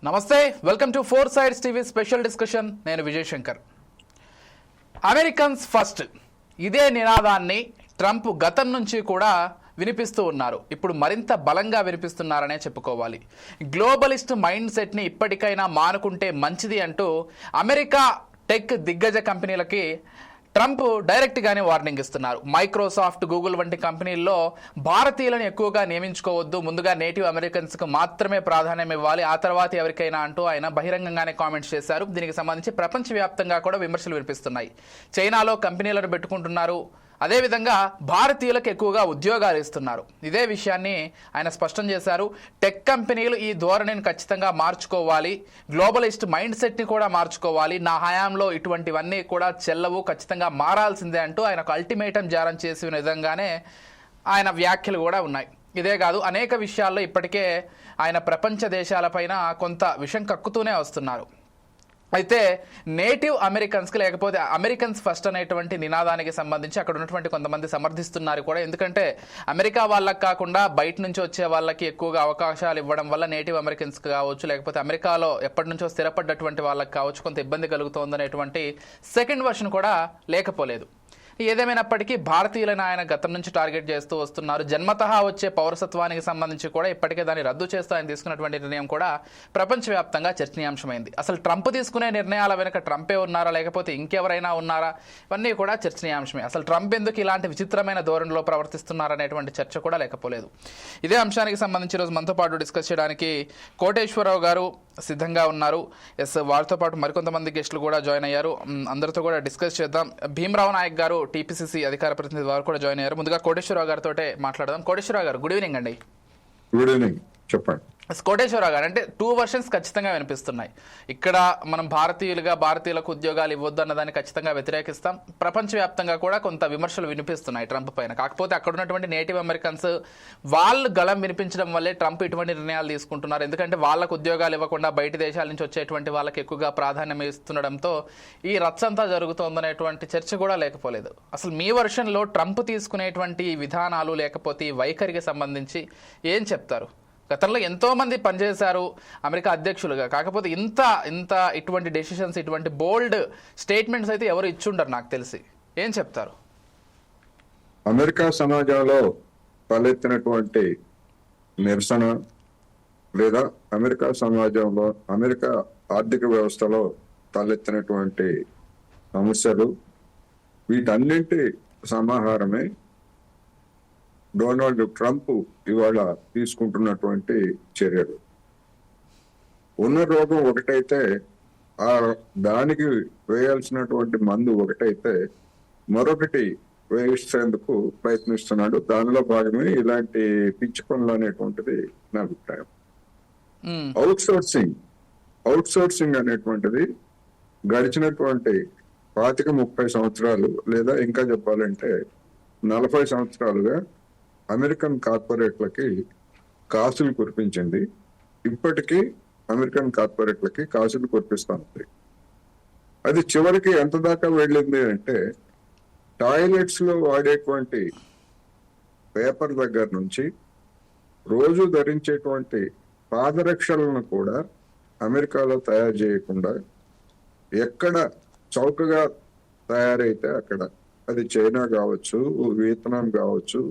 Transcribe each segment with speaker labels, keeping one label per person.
Speaker 1: నమస్తే, welcome to four sides TV special discussion. నేను Vijay Shankar. Americans first ఇదే నినాదాన్ని ట్రంప్ గతం నుంచి కూడా వినిపిస్తూ ఉన్నారు. ఇప్పుడు మరింత బలంగా వినిపిస్తున్నారనే చెప్పుకోవాలి. గ్లోబలిస్ట్ మైండ్ సెట్ని ఇప్పటికైనా మానుకుంటే మంచిది అంటూ అమెరికా టెక్ దిగ్గజ కంపెనీలకి ట్రంప్ డైరెక్ట్గానే వార్నింగ్ ఇస్తున్నారు. మైక్రోసాఫ్ట్, గూగుల్ వంటి కంపెనీల్లో భారతీయులను ఎక్కువగా నియమించుకోవద్దు, ముందుగా నేటివ్ అమెరికన్స్కు మాత్రమే ప్రాధాన్యం ఇవ్వాలి, ఆ తర్వాత ఎవరికైనా అంటూ ఆయన బహిరంగంగానే కామెంట్స్ చేశారు. దీనికి సంబంధించి ప్రపంచవ్యాప్తంగా కూడా విమర్శలు వినిపిస్తున్నాయి. చైనాలో కంపెనీలను పెట్టుకుంటున్నారు, అదేవిధంగా భారతీయులకు ఎక్కువగా ఉద్యోగాలు ఇస్తున్నారు. ఇదే విషయాన్ని ఆయన స్పష్టం చేశారు. టెక్ కంపెనీలు ఈ ధోరణిని ఖచ్చితంగా మార్చుకోవాలి, గ్లోబలిస్ట్ మైండ్ సెట్ని కూడా మార్చుకోవాలి, నా హయాంలో ఇటువంటివన్నీ కూడా చెల్లవు, ఖచ్చితంగా మారాల్సిందే అంటూ ఆయన ఒక అల్టిమేటం జారీ చేసిన విధంగానే ఆయన వ్యాఖ్యలు కూడా ఉన్నాయి. ఇదే కాదు, అనేక విషయాల్లో ఇప్పటికే ఆయన ప్రపంచ దేశాలపైన కొంత విషం కక్కుతూనే వస్తున్నారు. అయితే నేటివ్ అమెరికన్స్కి లేకపోతే అమెరికన్స్ ఫస్ట్ అనేటువంటి నినాదానికి సంబంధించి అక్కడ ఉన్నటువంటి కొంతమంది సమర్థిస్తున్నారు కూడా. ఎందుకంటే అమెరికా వాళ్ళకి కాకుండా బయట నుంచి వచ్చే వాళ్ళకి ఎక్కువగా అవకాశాలు ఇవ్వడం వల్ల నేటివ్ అమెరికన్స్కి కావచ్చు, లేకపోతే అమెరికాలో ఎప్పటి నుంచో స్థిరపడ్డటువంటి వాళ్ళకి కావచ్చు కొంత ఇబ్బంది కలుగుతోందనేటువంటి సెకండ్ వర్షన్ కూడా లేకపోలేదు. ఏదేమైనప్పటికీ భారతీయులను ఆయన గతం నుంచి టార్గెట్ చేస్తూ వస్తున్నారు. జన్మతహా వచ్చే పౌరసత్వానికి సంబంధించి కూడా ఇప్పటికే దాన్ని రద్దు చేస్తూ ఆయన తీసుకున్నటువంటి నిర్ణయం కూడా ప్రపంచవ్యాప్తంగా చర్చనీయాంశమైంది. అసలు ట్రంప్ తీసుకునే నిర్ణయాల వెనుక ట్రంపే ఉన్నారా లేకపోతే ఇంకెవరైనా ఉన్నారా, ఇవన్నీ కూడా చర్చనీయాంశమే. అసలు ట్రంప్ ఎందుకు ఇలాంటి విచిత్రమైన ధోరణిలో ప్రవర్తిస్తున్నారనేటువంటి చర్చ కూడా లేకపోలేదు. ఇదే అంశానికి సంబంధించి ఈరోజు మనతో పాటు డిస్కస్ చేయడానికి కోటేశ్వరరావు గారు సిద్ధంగా ఉన్నారు. వారితో పాటు మరికొంతమంది గెస్టులు కూడా జాయిన్ అయ్యారు. అందరితో కూడా డిస్కస్ చేద్దాం. భీమరావు నాయక్ గారు టీపీసీసీ అధికార ప్రతినిధి వారు కూడా జాయిన్ అయ్యారు. ముందుగా కోటేశ్వరరావు గారితో మాట్లాడదాం. కోటేశ్వరరావు గారు, గుడ్ ఈవినింగ్ అండి.
Speaker 2: గుడ్ ఈవినింగ్, చెప్పండి.
Speaker 1: కోటేశ్వరరావు గారు, అంటే టూ వర్షన్స్ ఖచ్చితంగా వినిపిస్తున్నాయి. ఇక్కడ మనం భారతీయులకు ఉద్యోగాలు ఇవ్వద్దు అన్నదాన్ని ఖచ్చితంగా వ్యతిరేకిస్తాం. ప్రపంచవ్యాప్తంగా కూడా కొంత విమర్శలు వినిపిస్తున్నాయి ట్రంప్ పైన. కాకపోతే అక్కడ ఉన్నటువంటి నేటివ్ అమెరికన్స్ వాళ్ళు గళం వినిపించడం వల్లే ట్రంప్ ఇటువంటి నిర్ణయాలు తీసుకుంటున్నారు. ఎందుకంటే వాళ్ళకు ఉద్యోగాలు ఇవ్వకుండా బయట దేశాల నుంచి వచ్చేటువంటి వాళ్ళకి ఎక్కువగా ప్రాధాన్యం ఇస్తుండడంతో ఈ రచ్చంతా జరుగుతోందనేటువంటి చర్చ కూడా లేకపోలేదు. అసలు మీ వర్షన్లో ట్రంప్ తీసుకునేటువంటి విధానాలు లేకపోతే ఈ వైఖరికి సంబంధించి ఏం చెప్తారు? గతంలో ఎంతో మంది పనిచేశారు అమెరికా అధ్యక్షులుగా, కాకపోతే ఇంత ఇటువంటి డెసిషన్స్, ఇటువంటి బోల్డ్ స్టేట్మెంట్స్ అయితే ఎవరు ఇచ్చుండరు నాకు తెలిసి. ఏం చెప్తారు?
Speaker 2: అమెరికా సమాజంలో తలెత్తినటువంటి నిరసన లేదా అమెరికా సమాజంలో, అమెరికా ఆర్థిక వ్యవస్థలో తలెత్తినటువంటి సమస్యలు, వీటన్నింటి సమాహారమే డొనాల్డ్ ట్రంప్ ఇవాళ తీసుకుంటున్నటువంటి చర్యలు. ఉన్న రోగం ఒకటైతే ఆ దానికి వేయాల్సినటువంటి మందు ఒకటైతే మరొకటి వేయించేందుకు ప్రయత్నిస్తున్నాడు. దానిలో భాగమే ఇలాంటి పిచ్చి పనులు అనేటువంటిది నా అభిప్రాయం. అవుట్ సోర్సింగ్ అనేటువంటిది గడిచినటువంటి 25-30 సంవత్సరాలు లేదా ఇంకా చెప్పాలంటే 40 సంవత్సరాలుగా అమెరికన్ కార్పొరేట్లకి కాసులు కురిపించింది. ఇప్పటికీ అమెరికన్ కార్పొరేట్లకి కాసులు కురిపిస్తుంది. అది చివరికి ఎంత దాకా వెళ్ళింది అంటే టాయిలెట్స్ లో వాడేటువంటి పేపర్ దగ్గర నుంచి రోజు ధరించేటువంటి పాదరక్షలను కూడా అమెరికాలో తయారు చేయకుండా ఎక్కడ చౌకగా తయారైతే అక్కడ, అది చైనా కావచ్చు, వియత్నాం కావచ్చు,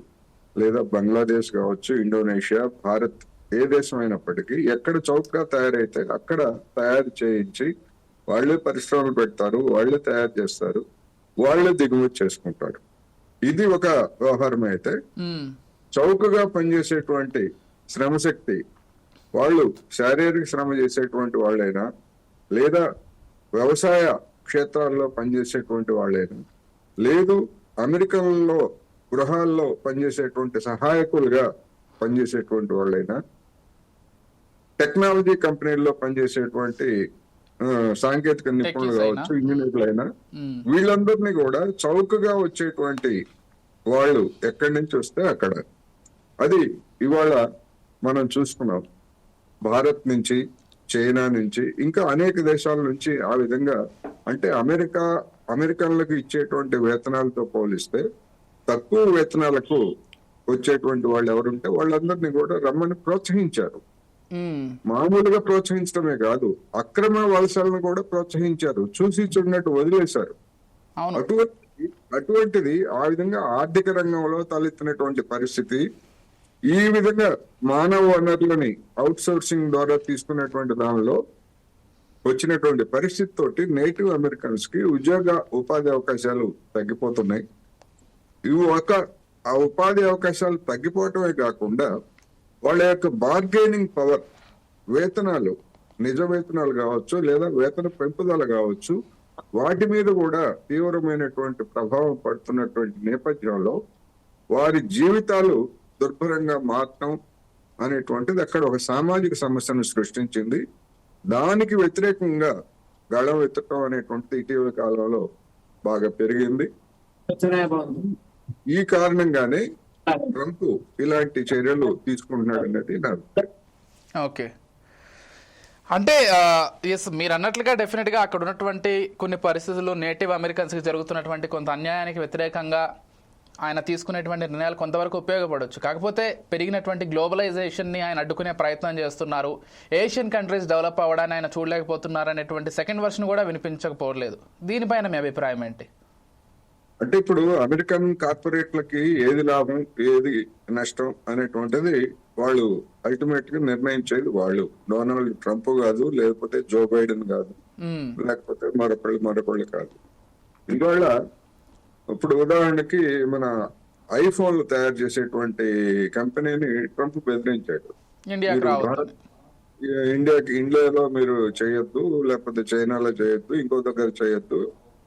Speaker 2: లేదా బంగ్లాదేశ్ కావచ్చు, ఇండోనేషియా, భారత్, ఏ దేశం అయినప్పటికీ ఎక్కడ చౌకగా తయారైతే అక్కడ తయారు చేయించి వాళ్ళే పరిశ్రమలు పెడతారు, వాళ్ళే తయారు చేస్తారు, వాళ్ళే దిగుమతి చేసుకుంటారు. ఇది ఒక వ్యవహారం అయితే, చౌకగా పనిచేసేటువంటి శ్రమశక్తి, వాళ్ళు శారీరక శ్రమ చేసేటువంటి వాళ్ళైనా లేదా వ్యవసాయ క్షేత్రాల్లో పనిచేసేటువంటి వాళ్ళైనా, లేదు అమెరికన్లో గృహాల్లో పనిచేసేటువంటి సహాయకులుగా పనిచేసేటువంటి వాళ్ళైనా, టెక్నాలజీ కంపెనీల్లో పనిచేసేటువంటి సాంకేతిక నిపుణులు కావచ్చు, ఇంజనీర్లైనా, వీళ్ళందరినీ కూడా చౌకగా వచ్చేటువంటి వాళ్ళు ఎక్కడి నుంచి వస్తే అక్కడ. అది ఇవాళ మనం చూసుకున్నాం. భారత్ నుంచి, చైనా నుంచి, ఇంకా అనేక దేశాల నుంచి ఆ విధంగా. అంటే అమెరికన్లకు ఇచ్చేటువంటి వేతనాలతో పోలిస్తే తక్కువ వేతనాలకు వచ్చేటువంటి వాళ్ళు ఎవరుంటే వాళ్ళందరినీ కూడా రమ్మని ప్రోత్సహించారు. మామూలుగా ప్రోత్సహించడమే కాదు, అక్రమ వలసలను కూడా ప్రోత్సహించారు, చూసి చూడనట్టు వదిలేశారు.
Speaker 1: అవును.
Speaker 2: అటువంటిది ఆ విధంగా ఆర్థిక రంగంలో తలెత్తినటువంటి పరిస్థితి, ఈ విధంగా మానవ వనరులని అవుట్ సోర్సింగ్ ద్వారా తీసుకునేటువంటి దానిలో వచ్చినటువంటి పరిస్థితి తోటి నేటివ్ అమెరికన్స్ కి ఉపాధి అవకాశాలు తగ్గిపోతున్నాయి. ఇవి ఆ ఉపాధి అవకాశాలు తగ్గిపోవటమే కాకుండా వాళ్ళ యొక్క బార్గెనింగ్ పవర్, వేతనాలు, నిజ వేతనాలు కావచ్చు లేదా వేతన పెంపుదల కావచ్చు, వాటి మీద కూడా తీవ్రమైనటువంటి ప్రభావం పడుతున్నటువంటి నేపథ్యంలో వారి జీవితాలు దుర్భరంగా మారటం అనేటువంటిది అక్కడ ఒక సామాజిక సమస్యను సృష్టించింది. దానికి వ్యతిరేకంగా గళం ఎత్తటం అనేటువంటిది ఇటీవల కాలంలో బాగా పెరిగింది. ఈ కారణంగానే ట్రంప్ ఇలాంటి చర్యలు తీసుకుంటున్నాడు అనేది నా అభిప్రాయం.
Speaker 1: ఓకే, అంటే ఎస్, మీరు అన్నట్లుగా డెఫినెట్గా అక్కడ ఉన్నటువంటి కొన్ని పరిస్థితులు నేటివ్ అమెరికన్స్కి జరుగుతున్నటువంటి కొంత అన్యాయానికి వ్యతిరేకంగా ఆయన తీసుకునేటువంటి నిర్ణయాలు కొంతవరకు ఉపయోగపడవచ్చు. కాకపోతే పెరిగినటువంటి గ్లోబలైజేషన్ని ఆయన అడ్డుకునే ప్రయత్నం చేస్తున్నారు, ఏషియన్ కంట్రీస్ డెవలప్ అవ్వడాన్ని ఆయన చూడలేకపోతున్నారు అనేటువంటి సెకండ్ వర్షన్ కూడా వినిపించకపోలేదు. దీనిపైన మీ అభిప్రాయం ఏంటి?
Speaker 2: అంటే ఇప్పుడు అమెరికన్ కార్పొరేట్లకి ఏది లాభం ఏది నష్టం అనేటువంటిది వాళ్ళు అల్టిమేట్ గా నిర్ణయించేది వాళ్ళు. డొనాల్డ్ ట్రంప్ కాదు, లేకపోతే జో బైడెన్ కాదు, లేకపోతే మరొకళ్ళు కాదు. ఇందువల్ల ఇప్పుడు ఉదాహరణకి మన ఐఫోన్లు తయారు చేసేటువంటి కంపెనీని ట్రంప్ బెదిరించాడు, ఇండియాలో మీరు చేయొద్దు, లేకపోతే చైనాలో చేయొద్దు, ఇంకో దగ్గర చేయొద్దు,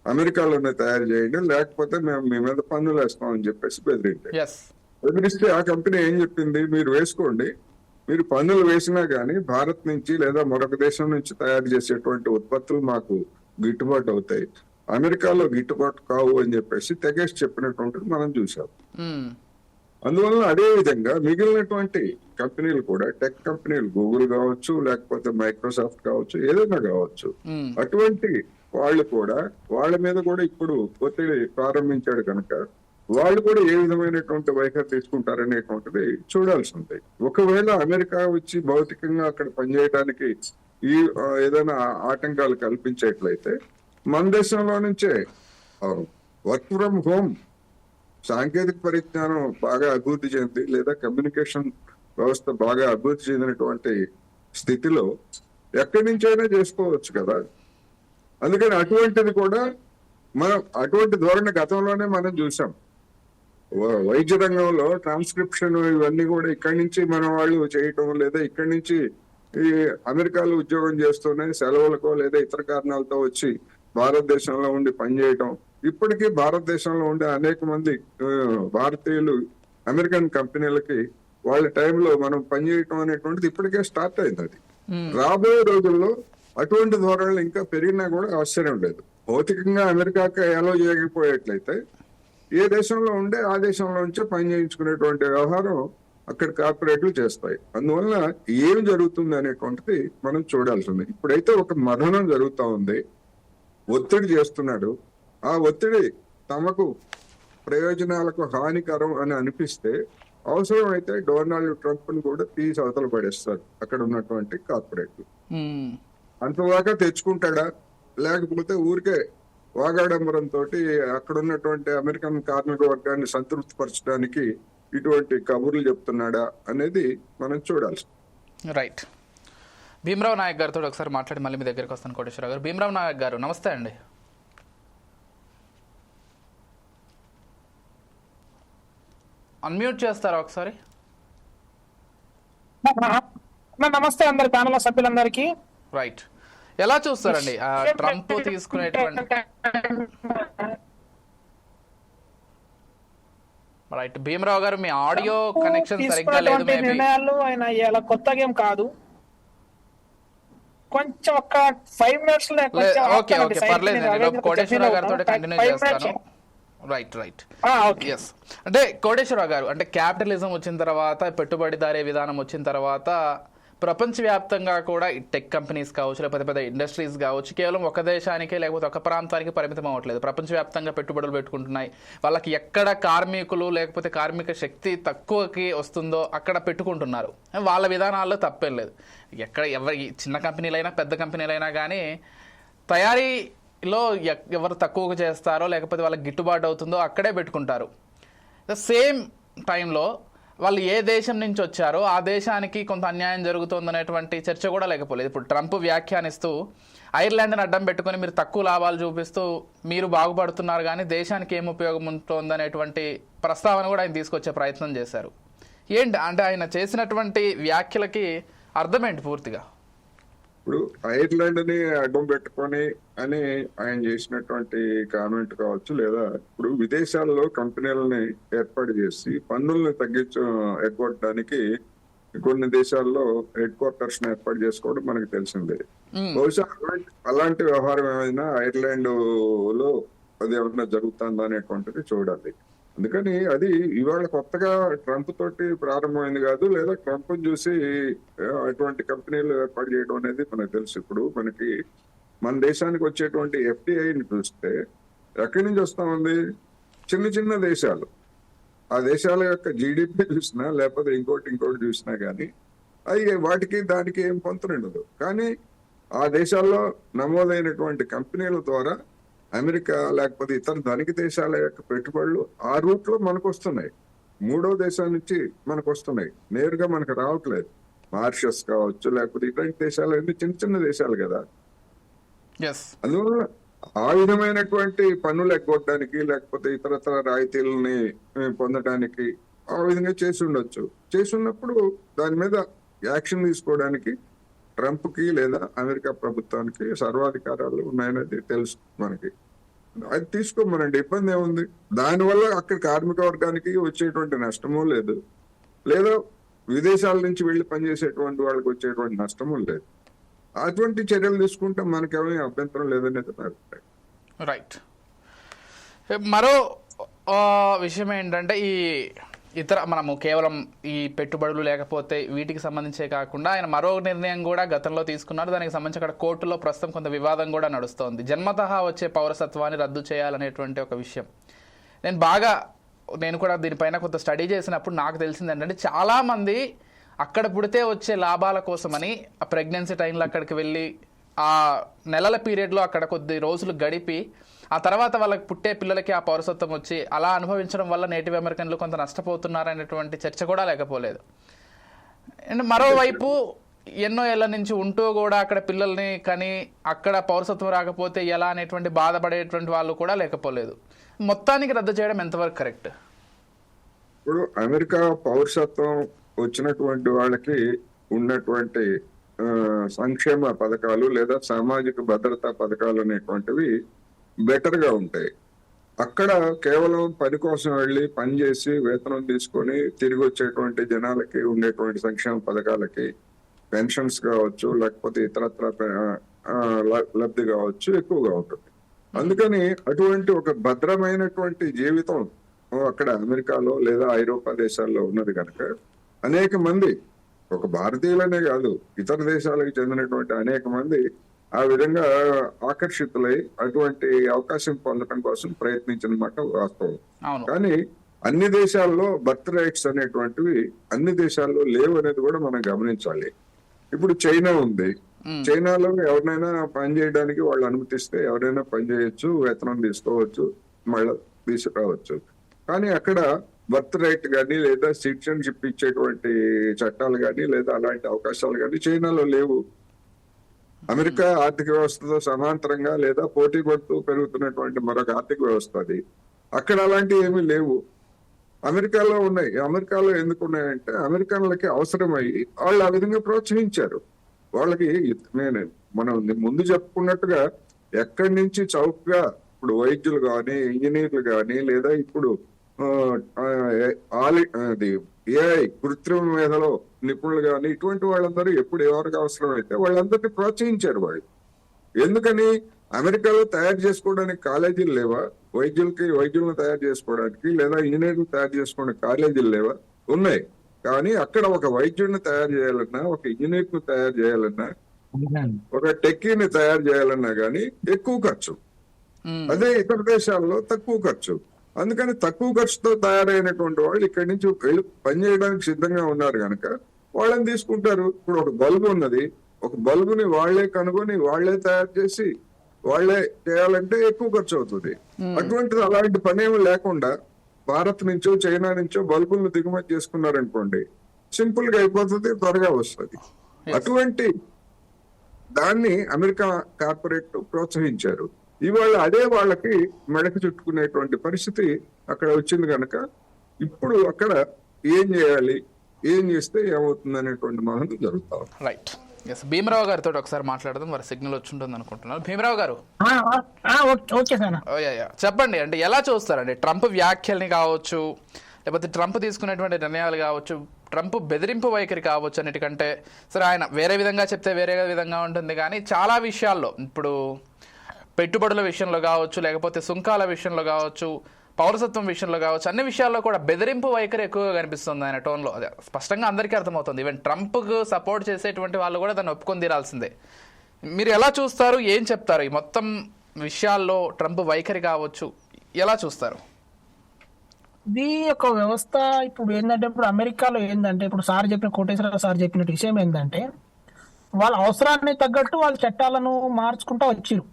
Speaker 2: అమెరికాలోనే తయారు చేయండి, లేకపోతే మేము మీ మీద పన్నులు వేస్తామని చెప్పేసి బెదిరిస్తే ఆ కంపెనీ ఏం చెప్పింది, మీరు వేసుకోండి, మీరు పన్నులు వేసినా గానీ భారత్ నుంచి లేదా మరొక దేశం నుంచి తయారు చేసేటువంటి ఉత్పత్తులు మాకు గిట్టుబాటు అవుతాయి, అమెరికాలో గిట్టుబాటు కావు అని చెప్పేసి తెగేసి చెప్పినటువంటిది మనం చూసాం. అందువల్ల అదే విధంగా మిగిలినటువంటి కంపెనీలు కూడా, టెక్ కంపెనీలు, గూగుల్ కావచ్చు, లేకపోతే మైక్రోసాఫ్ట్ కావచ్చు, ఏదైనా కావచ్చు, అటువంటి వాళ్ళు కూడా వాళ్ళ మీద కూడా ఇప్పుడు ఒత్తిడి ప్రారంభించాడు కనుక వాళ్ళు కూడా ఏ విధమైనటువంటి వైఖరి తీసుకుంటారనేటువంటిది చూడాల్సి ఉంది. ఒకవేళ అమెరికా వచ్చి భౌతికంగా అక్కడ పనిచేయడానికి ఈ ఏదైనా ఆటంకాలు కల్పించేట్లయితే మన దేశంలో నుంచే వర్క్ ఫ్రమ్ హోమ్ సాంకేతిక పరిజ్ఞానం బాగా అభివృద్ధి చెంది లేదా కమ్యూనికేషన్ వ్యవస్థ బాగా అభివృద్ధి చెందినటువంటి స్థితిలో ఎక్కడి నుంచైనా చేసుకోవచ్చు కదా. అందుకని అటువంటిది కూడా మనం అటువంటి ధోరణి గతంలోనే మనం చూసాం. వైద్య రంగంలో ట్రాన్స్క్రిప్షన్ ఇవన్నీ కూడా ఇక్కడి నుంచి మన వాళ్ళు చేయటం, లేదా ఇక్కడి నుంచి ఈ అమెరికాలో ఉద్యోగం చేస్తూనే సెలవులకో లేదా ఇతర కారణాలతో వచ్చి భారతదేశంలో ఉండి పనిచేయటం. ఇప్పటికీ భారతదేశంలో ఉండే అనేక మంది భారతీయులు అమెరికన్ కంపెనీలకి వాళ్ళ టైంలో మనం పనిచేయటం అనేటువంటిది ఇప్పటికే స్టార్ట్ అయింది. అది రాబోయే రోజుల్లో అటువంటి ధోరణులు ఇంకా పెరిగినా కూడా ఆశ్చర్యం లేదు. భౌతికంగా అమెరికాకి అలో చేయకపోయేట్లయితే ఏ దేశంలో ఉండే ఆ దేశంలో నుంచే పని చేయించుకునేటువంటి వ్యవహారం అక్కడ కార్పొరేట్లు చేస్తాయి. అందువల్ల ఏం జరుగుతుంది అనేటువంటిది మనం చూడాల్సి ఉంది. ఇప్పుడైతే ఒక మదనం జరుగుతూ ఉంది, ఒత్తిడి చేస్తున్నాడు. ఆ ఒత్తిడి తమకు ప్రయోజనాలకు హానికరం అని అనిపిస్తే అవసరమైతే డొనాల్డ్ ట్రంప్ ని కూడా తీసి అవతల పడేస్తారు అక్కడ ఉన్నటువంటి కార్పొరేట్లు. అంతదాకా తెచ్చుకుంటాడా, లేకపోతే ఊరికే వాగాడంబరంతో అక్కడ ఉన్నటువంటి అమెరికన్ కార్మిక వర్గాన్ని సంతృప్తి పరచడానికి ఇటువంటి కబుర్లు చెప్తున్నాడా అనేది మనం చూడాల్సి.
Speaker 1: రైట్. భీమరావు నాయక్ గారితో ఒకసారి మాట్లాడి మళ్ళీ మీ దగ్గరికి వస్తాను. కోటేశ్వరరావు గారు, భీమరావు నాయక్ గారు నమస్తే అండి. అన్మ్యూట్ చేస్తారా ఒకసారి?
Speaker 3: నమస్తే అందరి ప్యానల్ సభ్యులందరికీ.
Speaker 1: రైట్, ఎలా చూస్తారండి ట్రంప్ తీసుకునేటువంటి రైట్ భీమరావు గారు, మీ ఆడియో కనెక్షన్ సరిగ్గా లేదు.
Speaker 3: నిర్ణయాలు ఆయన ఇలా కొత్తగా ఏం కాదు, కొంచెం ఒక 5 minutes
Speaker 1: ఓకే ఓకే పర్లేదు, కోటేశ్వరరావు గారితో కంటిన్యూ చేస్తాను. Right right yes. అంటే కోటేశ్వరరావు గారు, అంటే క్యాపిటలిజం వచ్చిన తర్వాత, పెట్టుబడిదారీ విధానం వచ్చిన తర్వాత ప్రపంచవ్యాప్తంగా కూడా ఈ టెక్ కంపెనీస్ కావచ్చు, లేకపోతే పెద్ద ఇండస్ట్రీస్ కావచ్చు, కేవలం ఒక దేశానికే లేకపోతే ఒక ప్రాంతానికి పరిమితం అవ్వట్లేదు. ప్రపంచవ్యాప్తంగా పెట్టుబడులు పెట్టుకుంటున్నాయి. వాళ్ళకి ఎక్కడ కార్మికులు లేకపోతే కార్మిక శక్తి తక్కువకి వస్తుందో అక్కడ పెట్టుకుంటున్నారు. వాళ్ళ విధానాల్లో తప్పేం లేదు. ఎక్కడ ఎవరి చిన్న కంపెనీలైనా పెద్ద కంపెనీలైనా కానీ తయారీలో ఎవరు తక్కువగా చేస్తారో లేకపోతే వాళ్ళకి గిట్టుబాటు అవుతుందో అక్కడే పెట్టుకుంటారు. ద సేమ్ టైంలో వాళ్ళు ఏ దేశం నుంచి వచ్చారో ఆ దేశానికి కొంత అన్యాయం జరుగుతుందనేటువంటి చర్చ కూడా లేకపోలేదు. ఇప్పుడు ట్రంప్ వ్యాఖ్యానిస్తూ ఐర్లాండ్ని అడ్డం పెట్టుకొని మీరు తక్కువ లాభాలు చూపిస్తూ మీరు బాగుపడుతున్నారు కానీ దేశానికి ఏం ఉపయోగం ఉంటుందనేటువంటి ప్రస్తావన కూడా ఆయన తీసుకొచ్చే ప్రయత్నం చేశారు. ఏంటి అంటే ఆయన చేసినటువంటి వ్యాఖ్యలకి అర్థమేంటి పూర్తిగా?
Speaker 2: ఇప్పుడు ఐర్లాండ్ ని అడ్డం పెట్టుకొని అని ఆయన చేసినటువంటి కామెంట్ కావచ్చు, లేదా ఇప్పుడు విదేశాల్లో కంపెనీలని ఏర్పాటు చేసి పన్నుల్ని ఎగ్గొట్టడానికి కొన్ని దేశాల్లో హెడ్ క్వార్టర్స్ ని ఏర్పాటు చేసుకోవడం మనకు తెలిసిందే. బహుశా అలాంటి వ్యవహారం ఏమైనా ఐర్లాండ్ లో అది ఏమైనా జరుగుతుందా అనేటువంటిది చూడాలి. అందుకని అది ఇవాళ కొత్తగా ట్రంప్ తోటి ప్రారంభమైంది కాదు, లేదా ట్రంప్ చూసి అటువంటి కంపెనీలు ఏర్పాటు చేయడం అనేది మనకు తెలుసు. ఇప్పుడు మనకి మన దేశానికి వచ్చేటువంటి ఎఫ్డిఐని చూస్తే ఎక్కడి నుంచి వస్తామంది? చిన్న చిన్న దేశాలు. ఆ దేశాల యొక్క జీడిపి చూసినా లేకపోతే ఇంకోటి చూసినా కానీ అది వాటికి దానికి ఏం పొంతనుండదు. కానీ ఆ దేశాల్లో నమోదైనటువంటి కంపెనీల ద్వారా అమెరికా లేకపోతే ఇతర ధనిక దేశాల యొక్క పెట్టుబడులు ఆ రూట్ లో మనకు వస్తున్నాయి. మూడో దేశం నుంచి మనకు వస్తున్నాయి, నేరుగా మనకు రావట్లేదు. మారిషస్ కావచ్చు లేకపోతే ఇట్లాంటి దేశాలు అన్ని చిన్న చిన్న దేశాలు కదా. అందువల్ల ఆ విధమైనటువంటి పన్నులు ఎగ్గొట్టడానికి లేకపోతే ఇతరతర రాయితీలని పొందడానికి ఆ విధంగా చేసి ఉండొచ్చు. చేసి ఉన్నప్పుడు దాని మీద యాక్షన్ తీసుకోవడానికి ట్రంప్ కి లేదా అమెరికా ప్రభుత్వానికి సర్వాధికారాలు ఉన్నాయనేది తెలుసు మనకి. అది తీసుకోమనండి, ఇబ్బంది ఏముంది? దానివల్ల అక్కడ కార్మిక వర్గానికి వచ్చేటువంటి నష్టమూ లేదు, లేదా విదేశాల నుంచి వెళ్లి పనిచేసేటువంటి వాళ్ళకి వచ్చేటువంటి నష్టమూ లేదు. అటువంటి చర్యలు తీసుకుంటే మనకేమీ అభ్యంతరం లేదనేది నా అభిప్రాయం.
Speaker 1: రైట్. మరో విషయం ఏంటంటే ఈ ఇతర మనము కేవలం ఈ పెట్టుబడులు లేకపోతే వీటికి సంబంధించే కాకుండా ఆయన మరో నిర్ణయం కూడా గతంలో తీసుకున్నారు. దానికి సంబంధించి అక్కడ కోర్టులో ప్రస్తుతం కొంత వివాదం కూడా నడుస్తోంది. జన్మతహా వచ్చే పౌరసత్వాన్ని రద్దు చేయాలనేటువంటి ఒక విషయం. నేను కూడా దీనిపైన కొంత స్టడీ చేసినప్పుడు నాకు తెలిసింది ఏంటంటే చాలామంది అక్కడ పుడితే వచ్చే లాభాల కోసమని ఆ ప్రెగ్నెన్సీ టైంలో అక్కడికి వెళ్ళి ఆ నెలల పీరియడ్లో అక్కడ కొద్ది రోజులు గడిపి ఆ తర్వాత వాళ్ళకి పుట్టే పిల్లలకి ఆ పౌరసత్వం వచ్చి అలా అనుభవించడం వల్ల నేటివ్ అమెరికన్లు కొంత నష్టపోతున్నారనేటువంటి చర్చ కూడా లేకపోలేదు. అండ్ మరోవైపు ఎన్నో ఏళ్ల నుంచి ఉంటూ కూడా అక్కడ పిల్లల్ని కానీ అక్కడ పౌరసత్వం రాకపోతే ఎలా అనేటువంటి బాధపడేటువంటి వాళ్ళు కూడా లేకపోలేదు. మొత్తానికి రద్దు చేయడం ఎంతవరకు కరెక్ట్?
Speaker 2: ఇప్పుడు అమెరికా పౌరసత్వం వచ్చినటువంటి వాళ్ళకి ఉన్నటువంటి సంక్షేమ పథకాలు లేదా సామాజిక భద్రతా పథకాలు అనేటువంటివి బెటర్ గా ఉంటాయి. అక్కడ కేవలం పని కోసం వెళ్ళి పని చేసి వేతనం తీసుకొని తిరిగి వచ్చేటువంటి జనాలకి ఉండేటువంటి సంక్షేమ పథకాలకి పెన్షన్స్ కావచ్చు లేకపోతే ఇతరత్ర లబ్ధి కావచ్చు ఎక్కువగా ఉంటుంది. అందుకని అటువంటి ఒక భద్రమైనటువంటి జీవితం అక్కడ అమెరికాలో లేదా ఐరోపా దేశాల్లో ఉన్నది కనుక అనేక మంది, ఒక భారతీయులనే కాదు ఇతర దేశాలకు చెందినటువంటి అనేక మంది ఆ విధంగా ఆకర్షితులై అటువంటి అవకాశం పొందడం కోసం ప్రయత్నించిన మాట వాస్తవం. కానీ అన్ని దేశాల్లో బర్త్ రైట్స్ అనేటువంటివి అన్ని దేశాల్లో లేవు అనేది కూడా మనం గమనించాలి. ఇప్పుడు చైనా ఉంది, చైనాలో ఎవరినైనా పని చేయడానికి వాళ్ళు అనుమతిస్తే ఎవరైనా పని చేయొచ్చు, వేతనం తీసుకోవచ్చు, మళ్ళీ తీసుకురావచ్చు. కానీ అక్కడ బర్త్ రైట్ కానీ లేదా సిటిజన్షిప్ ఇచ్చేటువంటి చట్టాలు కానీ లేదా అలాంటి అవకాశాలు కానీ చైనాలో లేవు. అమెరికా ఆర్థిక వ్యవస్థతో సమాంతరంగా లేదా పోటీ పడుతూ పెరుగుతున్నటువంటి మరొక ఆర్థిక వ్యవస్థ అది. అక్కడ అలాంటివి ఏమీ లేవు. అమెరికాలో ఉన్నాయి. అమెరికాలో ఎందుకు ఉన్నాయంటే అమెరికన్లకి అవసరమయ్యి వాళ్ళు ఆ విధంగా ప్రోత్సహించారు. వాళ్ళకి మనం ముందు చెప్పుకున్నట్టుగా ఎక్కడి నుంచి చౌకగా ఇప్పుడు వైద్యులు కానీ ఇంజనీర్లు కానీ లేదా ఇప్పుడు ఏఐ కృత్రిమ మేధలో నిపుణులు కానీ ఇటువంటి వాళ్ళందరూ ఎప్పుడు ఎవరికి అవసరం అయితే వాళ్ళందరినీ ప్రోత్సహించారు వాళ్ళు. ఎందుకని? అమెరికాలో తయారు చేసుకోవడానికి కాలేజీలు లేవా? వైద్యులను తయారు చేసుకోవడానికి లేదా ఇంజనీర్లు తయారు చేసుకోవడానికి కాలేజీలు లేవా? ఉన్నాయి. కానీ అక్కడ ఒక వైద్యుడిని తయారు చేయాలన్నా, ఒక ఇంజనీర్ ను తయారు చేయాలన్నా, ఒక టెక్కీని తయారు చేయాలన్నా గానీ ఎక్కువ ఖర్చు. అదే ఇతర దేశాల్లో తక్కువ ఖర్చు. అందుకని తక్కువ ఖర్చుతో తయారైనటువంటి వాళ్ళు ఇక్కడి నుంచి వెళ్ళి పనిచేయడానికి సిద్ధంగా ఉన్నారు కనుక వాళ్ళని తీసుకుంటారు. ఇప్పుడు ఒక బల్బు ఉన్నది, ఒక బల్బుని వాళ్లే కనుగొని వాళ్లే తయారు చేసి వాళ్లే చేయాలంటే ఎక్కువ ఖర్చు అవుతుంది. అటువంటిది అలాంటి పనేమి లేకుండా భారత్ నుంచో చైనా నుంచో బల్బులను దిగుమతి చేసుకున్నారనుకోండి, సింపుల్ గా అయిపోతుంది, త్వరగా వస్తుంది. అటువంటి దాన్ని అమెరికా కార్పొరేట్ ప్రోత్సహించారు. ఇవాళ అదే వాళ్ళకి మెడకు చుట్టుకునేటువంటి పరిస్థితి అక్కడ వచ్చింది కనుక ఇప్పుడు అక్కడ ఏం చేయాలి, ఏం చేస్తే ఏమవుతుంది అనేటువంటి మాటలు జరుగుతా ఉంది.
Speaker 1: రైట్. ఎస్, భీమరావు గారితో ఒకసారి మాట్లాడదాం. వారి సిగ్నల్ వచ్చి ఉంటుంది అనుకుంటున్నాను. భీమరావు గారు,
Speaker 3: ఓకే సార్,
Speaker 1: చెప్పండి. అంటే ఎలా చూస్తారండి ట్రంప్ వ్యాఖ్యల్ని కావచ్చు, లేకపోతే ట్రంప్ తీసుకునేటువంటి నిర్ణయాలు కావచ్చు, ట్రంప్ బెదిరింపు వైఖరి కావచ్చు, అన్నిటికంటే సరే ఆయన వేరే విధంగా చెప్తే వేరే విధంగా ఉంటుంది. కానీ చాలా విషయాల్లో ఇప్పుడు పెట్టుబడుల విషయంలో కావచ్చు, లేకపోతే సుంకాల విషయంలో కావచ్చు, పౌరసత్వం విషయంలో కావచ్చు, అన్ని విషయాల్లో కూడా బెదిరింపు వైఖరి ఎక్కువగా కనిపిస్తుంది ఆయన టోన్లో. అదే స్పష్టంగా అందరికీ అర్థమవుతుంది. ఈవెన్ ట్రంప్కు సపోర్ట్ చేసేటువంటి వాళ్ళు కూడా దాన్ని ఒప్పుకొని తీరాల్సిందే. మీరు ఎలా చూస్తారు, ఏం చెప్తారు ఈ మొత్తం విషయాల్లో ట్రంప్ వైఖరి కావచ్చు, ఎలా చూస్తారు?
Speaker 3: ఇది ఒక వ్యవస్థ. ఇప్పుడు ఏంటంటే, ఇప్పుడు అమెరికాలో ఏంటంటే, ఇప్పుడు సార్ చెప్పిన కోటేశ్వర సార్ చెప్పిన విషయం ఏంటంటే, వాళ్ళ అవసరాన్ని తగ్గట్టు వాళ్ళ చట్టాలను మార్చుకుంటూ వచ్చిరు.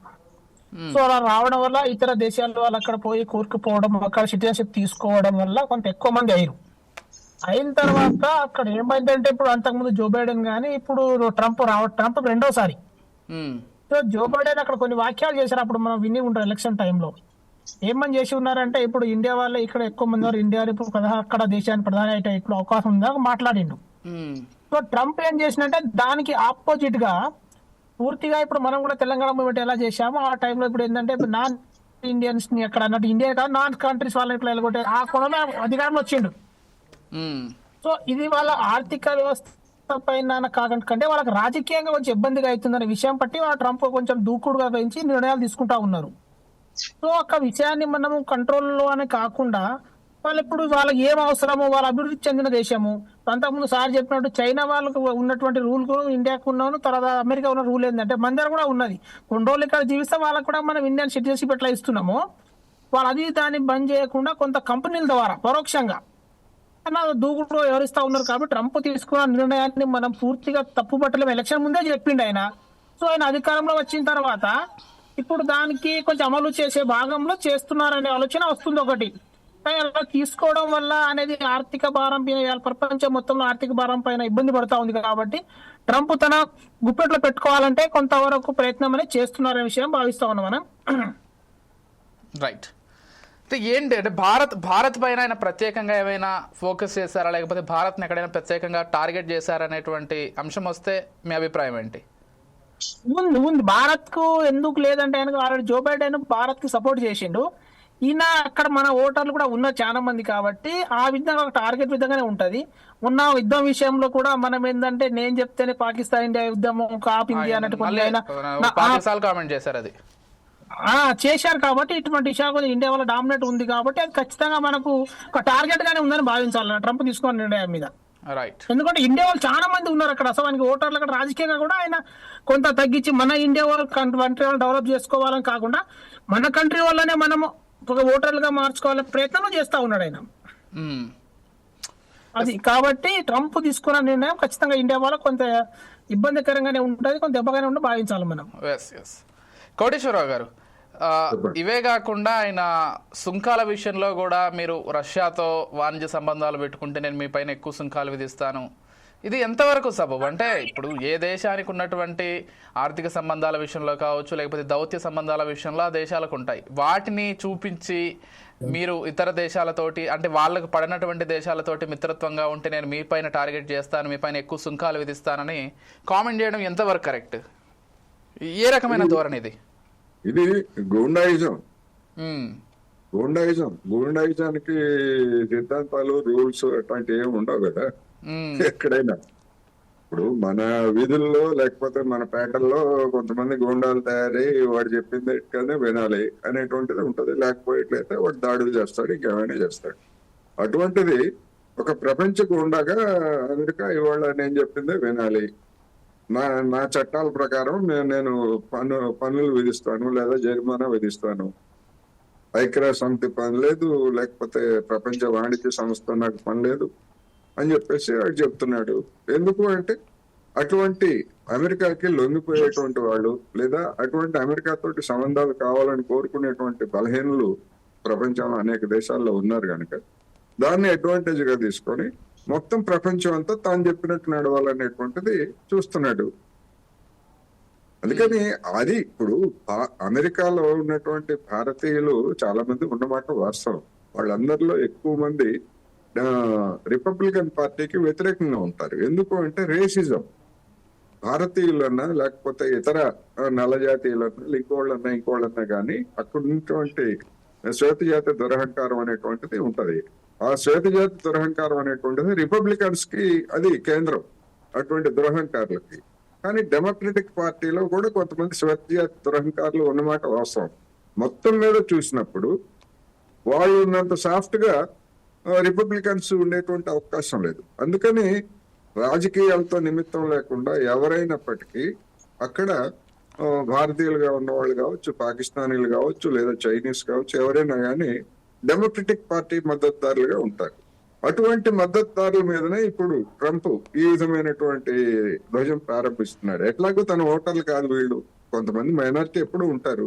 Speaker 3: సో అలా రావడం వల్ల ఇతర దేశాల వాళ్ళు అక్కడ పోయి కూరుకుపోవడం, అక్కడ సిటిజన్షిప్ తీసుకోవడం వల్ల కొంత ఎక్కువ మంది అయ్యారు. అయిన తర్వాత అక్కడ ఏమైందంటే, ఇప్పుడు అంతకుముందు జో బైడెన్ కానీ ఇప్పుడు ట్రంప్ రెండోసారి. సో జో బైడెన్ అక్కడ కొన్ని వాక్యాలు చేశారు, అప్పుడు మనం విని ఉంటాం ఎలక్షన్ టైంలో. ఏమని చేసి ఉన్నారంటే, ఇప్పుడు ఇండియా వాళ్ళే ఇక్కడ ఎక్కువ మంది ఉన్నారు, ఇండియా ఇప్పుడు అక్కడ దేశానికి ప్రధాని అయితే ఇప్పుడు అవకాశం ఉందా మాట్లాడిండు. సో ట్రంప్ ఏం చేసినంటే దానికి ఆపోజిట్ గా పూర్తిగా ఇప్పుడు మనం కూడా తెలంగాణ మూవ్మెంట్ ఎలా చేశామో ఆ టైంలో ఇప్పుడు ఏంటంటే నాన్ ఇండియన్స్ ని ఎక్కడ అన్నట్టు ఇండియా కాదు నాన్ కంట్రీస్ వాళ్ళని ఇట్లా వెళ్ళగొట్టే ఆ కోణంలో అధికారంలో వచ్చిండు. సో ఇది వాళ్ళ ఆర్థిక వ్యవస్థ పైన కంటే వాళ్ళకి రాజకీయంగా కొంచెం ఇబ్బందిగా అవుతుందనే విషయం బట్టి వాళ్ళ ట్రంప్ కొంచెం దూకుడుగా పెంచి నిర్ణయాలు తీసుకుంటా ఉన్నారు. సో ఒక విషయాన్ని మనము కంట్రోల్లో అనే కాకుండా వాళ్ళు ఇప్పుడు వాళ్ళకి ఏం అవసరమో, వాళ్ళ అభివృద్ధి చెందిన దేశము. అంతకుముందు సార్ చెప్పినట్టు చైనా వాళ్ళకు ఉన్నటువంటి రూల్ ఇండియాకు ఉన్నాను, తర్వాత అమెరికా ఉన్న రూల్ ఏంటంటే మన దగ్గర కూడా ఉన్నది. కొన్ని రోజులు ఇక్కడ జీవిస్తే వాళ్ళకు కూడా మనం ఇండియన్ సిటిజన్షిప్ ఎట్లా ఇస్తున్నామో వాళ్ళు అది దాన్ని బంద్ చేయకుండా కొంత కంపెనీల ద్వారా పరోక్షంగా దూకుడు వ్యవహరిస్తా ఉన్నారు. కాబట్టి ట్రంప్ తీసుకున్న నిర్ణయాన్ని మనం పూర్తిగా తప్పు పట్టలేము. ఎలక్షన్ ముందే చెప్పిండు ఆయన. సో ఆయన అధికారంలో వచ్చిన తర్వాత ఇప్పుడు దానికి కొంచెం అమలు చేసే భాగంలో చేస్తున్నారనే ఆలోచన వస్తుంది ఒకటి. అలా తీసుకోవడం వల్ల అనేది ఆర్థిక భారం ప్రపంచం మొత్తంలో ఆర్థిక భారం పైన ఇబ్బంది పడతా ఉంది. కాబట్టి ట్రంప్ తన గుప్పెట్లో పెట్టుకోవాలంటే కొంతవరకు ప్రయత్నం అనేది చేస్తున్నారనే విషయం భావిస్తా ఉన్నాం మనం.
Speaker 1: రైట్. అంటే ఏంటి అంటే భారత్ పైన ఆయన ప్రత్యేకంగా ఏమైనా ఫోకస్ చేశారా, లేకపోతే భారత్ని ఎక్కడైనా ప్రత్యేకంగా టార్గెట్ చేశారనేటువంటి అంశం వస్తే మీ అభిప్రాయం ఏంటి?
Speaker 3: ఉంది. భారత్ కు ఎందుకు లేదంటే ఆయనకు ఆల్రెడీ జో బైడెన్ భారత్ కి సపోర్ట్ చేసిండు. ఈయన అక్కడ మన ఓటర్లు కూడా ఉన్నారు చాలా మంది, కాబట్టి ఆ విధంగా ఒక టార్గెట్ విధంగానే ఉంటది. ఉన్న యుద్ధం విషయంలో కూడా మనం ఏంటంటే నేను చెప్తేనే పాకిస్తాన్ ఇండియా యుద్ధం కాప్ ఇండియా అన్నట్టు
Speaker 1: కామెంట్ చేశారు, అది
Speaker 3: చేశారు. కాబట్టి ఇటువంటి విషయాలు ఇండియా వల్ల డామినేట్ ఉంది కాబట్టి అది ఖచ్చితంగా మనకు ఒక టార్గెట్ గానే ఉందని భావించాలి ట్రంప్ తీసుకున్న నిర్ణయం మీద. ఎందుకంటే ఇండియా వాళ్ళు చాలా మంది ఉన్నారు అక్కడ. అసలు ఆయనకి ఓటర్లు అక్కడ రాజకీయంగా కూడా ఆయన కొంత తగ్గించి మన ఇండియా వాళ్ళు కంట్రీ వాళ్ళు డెవలప్ చేసుకోవాలని కాకుండా మన కంట్రీ వల్లనే మనము ఒక ఓటర్లుగా మార్చుకోవాలనే ప్రయత్నం చేస్తా ఉన్నాడు ఆయన. అది కాబట్టి ట్రంప్ తీసుకున్న నిర్ణయం ఖచ్చితంగా ఇండియా వాళ్ళ కొంత ఇబ్బందికరంగానే ఉంటుంది, కొంత దెబ్బగానే ఉండి భావించాలి మనం.
Speaker 1: కోటేశ్వరరావు గారు, ఇవే కాకుండా ఆయన సుంకాల విషయంలో కూడా మీరు రష్యాతో వాణిజ్య సంబంధాలు పెట్టుకుంటే నేను మీ పైన ఎక్కువ సుంకాలు విధిస్తాను, ఇది ఎంతవరకు సబబు? అంటే ఇప్పుడు ఏ దేశానికి ఉన్నటువంటి ఆర్థిక సంబంధాల విషయంలో కావచ్చు, లేకపోతే దౌత్య సంబంధాల విషయంలో ఆ దేశాలకు ఉంటాయి. వాటిని చూపించి మీరు ఇతర దేశాలతోటి, అంటే వాళ్ళకు పడినటువంటి దేశాలతోటి మిత్రత్వంగా ఉంటే నేను మీ పైన టార్గెట్ చేస్తాను, మీ పైన ఎక్కువ సుంకాలు విధిస్తానని కామెంట్ చేయడం ఎంతవరకు కరెక్ట్? ఏ రకమైన ధోరణి ఇది?
Speaker 2: ఇది గూండాయిజం. గూండాయిజానికి సిద్ధాంతాలు, రూల్స్ అట్లాంటివి ఏమి ఉండవు కదా ఎక్కడైనా. ఇప్పుడు మన వీధుల్లో లేకపోతే మన పేటల్లో కొంతమంది గూండాలు తయారై వాడు చెప్పింది కానీ వినాలి అనేటువంటిది ఉంటది. లేకపోయేట్లయితే వాడు దాడులు చేస్తాడు, ఇంకేమైనా చేస్తాడు. అటువంటిది ఒక ప్రపంచ గుండాగా అమెరికా ఇవాళ నేను చెప్పిందే వినాలి, నా నా చట్టాల ప్రకారం నేను పన్నులు విధిస్తాను లేదా జరిమానా విధిస్తాను, ఐక్యరాజ్య సమితి పని లేదు, లేకపోతే ప్రపంచ వాణిజ్య సంస్థ నాకు పని లేదు అని చెప్పేసి వాడు చెప్తున్నాడు. ఎందుకు అంటే అటువంటి అమెరికాకి లొంగిపోయేటువంటి వాళ్ళు లేదా అటువంటి అమెరికాతోటి సంబంధాలు కావాలని కోరుకునేటువంటి బలహీనులు ప్రపంచంలో అనేక దేశాల్లో ఉన్నారు కనుక దాన్ని అడ్వాంటేజ్ గా తీసుకొని మొత్తం ప్రపంచం అంతా తాను చెప్పినట్టు నడవాలనేటువంటిది చూస్తున్నాడు. అందుకని అది ఇప్పుడు అమెరికాలో ఉన్నటువంటి భారతీయులు చాలా మంది ఉన్నమాట వాస్తవం. వాళ్ళందరిలో ఎక్కువ మంది రిపబ్లికన్ పార్టీకి వ్యతిరేకంగా ఉంటారు. ఎందుకు అంటే రేసిజం, భారతీయులన్నా లేకపోతే ఇతర నల్ల జాతీయులన్నా ఇంకోళ్ళన్నా కానీ అక్కడ ఉన్నటువంటి శ్వేతజాతి దురహంకారం అనేటువంటిది ఉంటది. ఆ శ్వేతజాతి దురహంకారం అనేటువంటిది రిపబ్లికన్స్ కి అది కేంద్రం అటువంటి దురహంకారులకి. కానీ డెమోక్రటిక్ పార్టీలో కూడా కొంతమంది శ్వేతజాతి దురహంకారులు ఉన్నమాట వాస్తవం. మొత్తం మీద చూసినప్పుడు వాళ్ళు ఉన్నంత సాఫ్ట్ గా రిపబ్లికన్స్ ఉండేటువంటి అవకాశం లేదు. అందుకని రాజకీయాలతో నిమిత్తం లేకుండా ఎవరైనప్పటికీ అక్కడ భారతీయులుగా ఉన్నవాళ్ళు కావచ్చు, పాకిస్తానీలు కావచ్చు, లేదా చైనీస్ కావచ్చు, ఎవరైనా కానీ డెమోక్రటిక్ పార్టీ మద్దతుదారులుగా ఉంటారు. అటువంటి మద్దతుదారుల మీదనే ఇప్పుడు ట్రంప్ ఈ విధమైనటువంటి ధ్వజం ప్రారంభిస్తున్నాడు. ఎట్లాగో తన ఓటర్లు కాదు వీళ్ళు, కొంతమంది మైనారిటీ ఎప్పుడు ఉంటారు.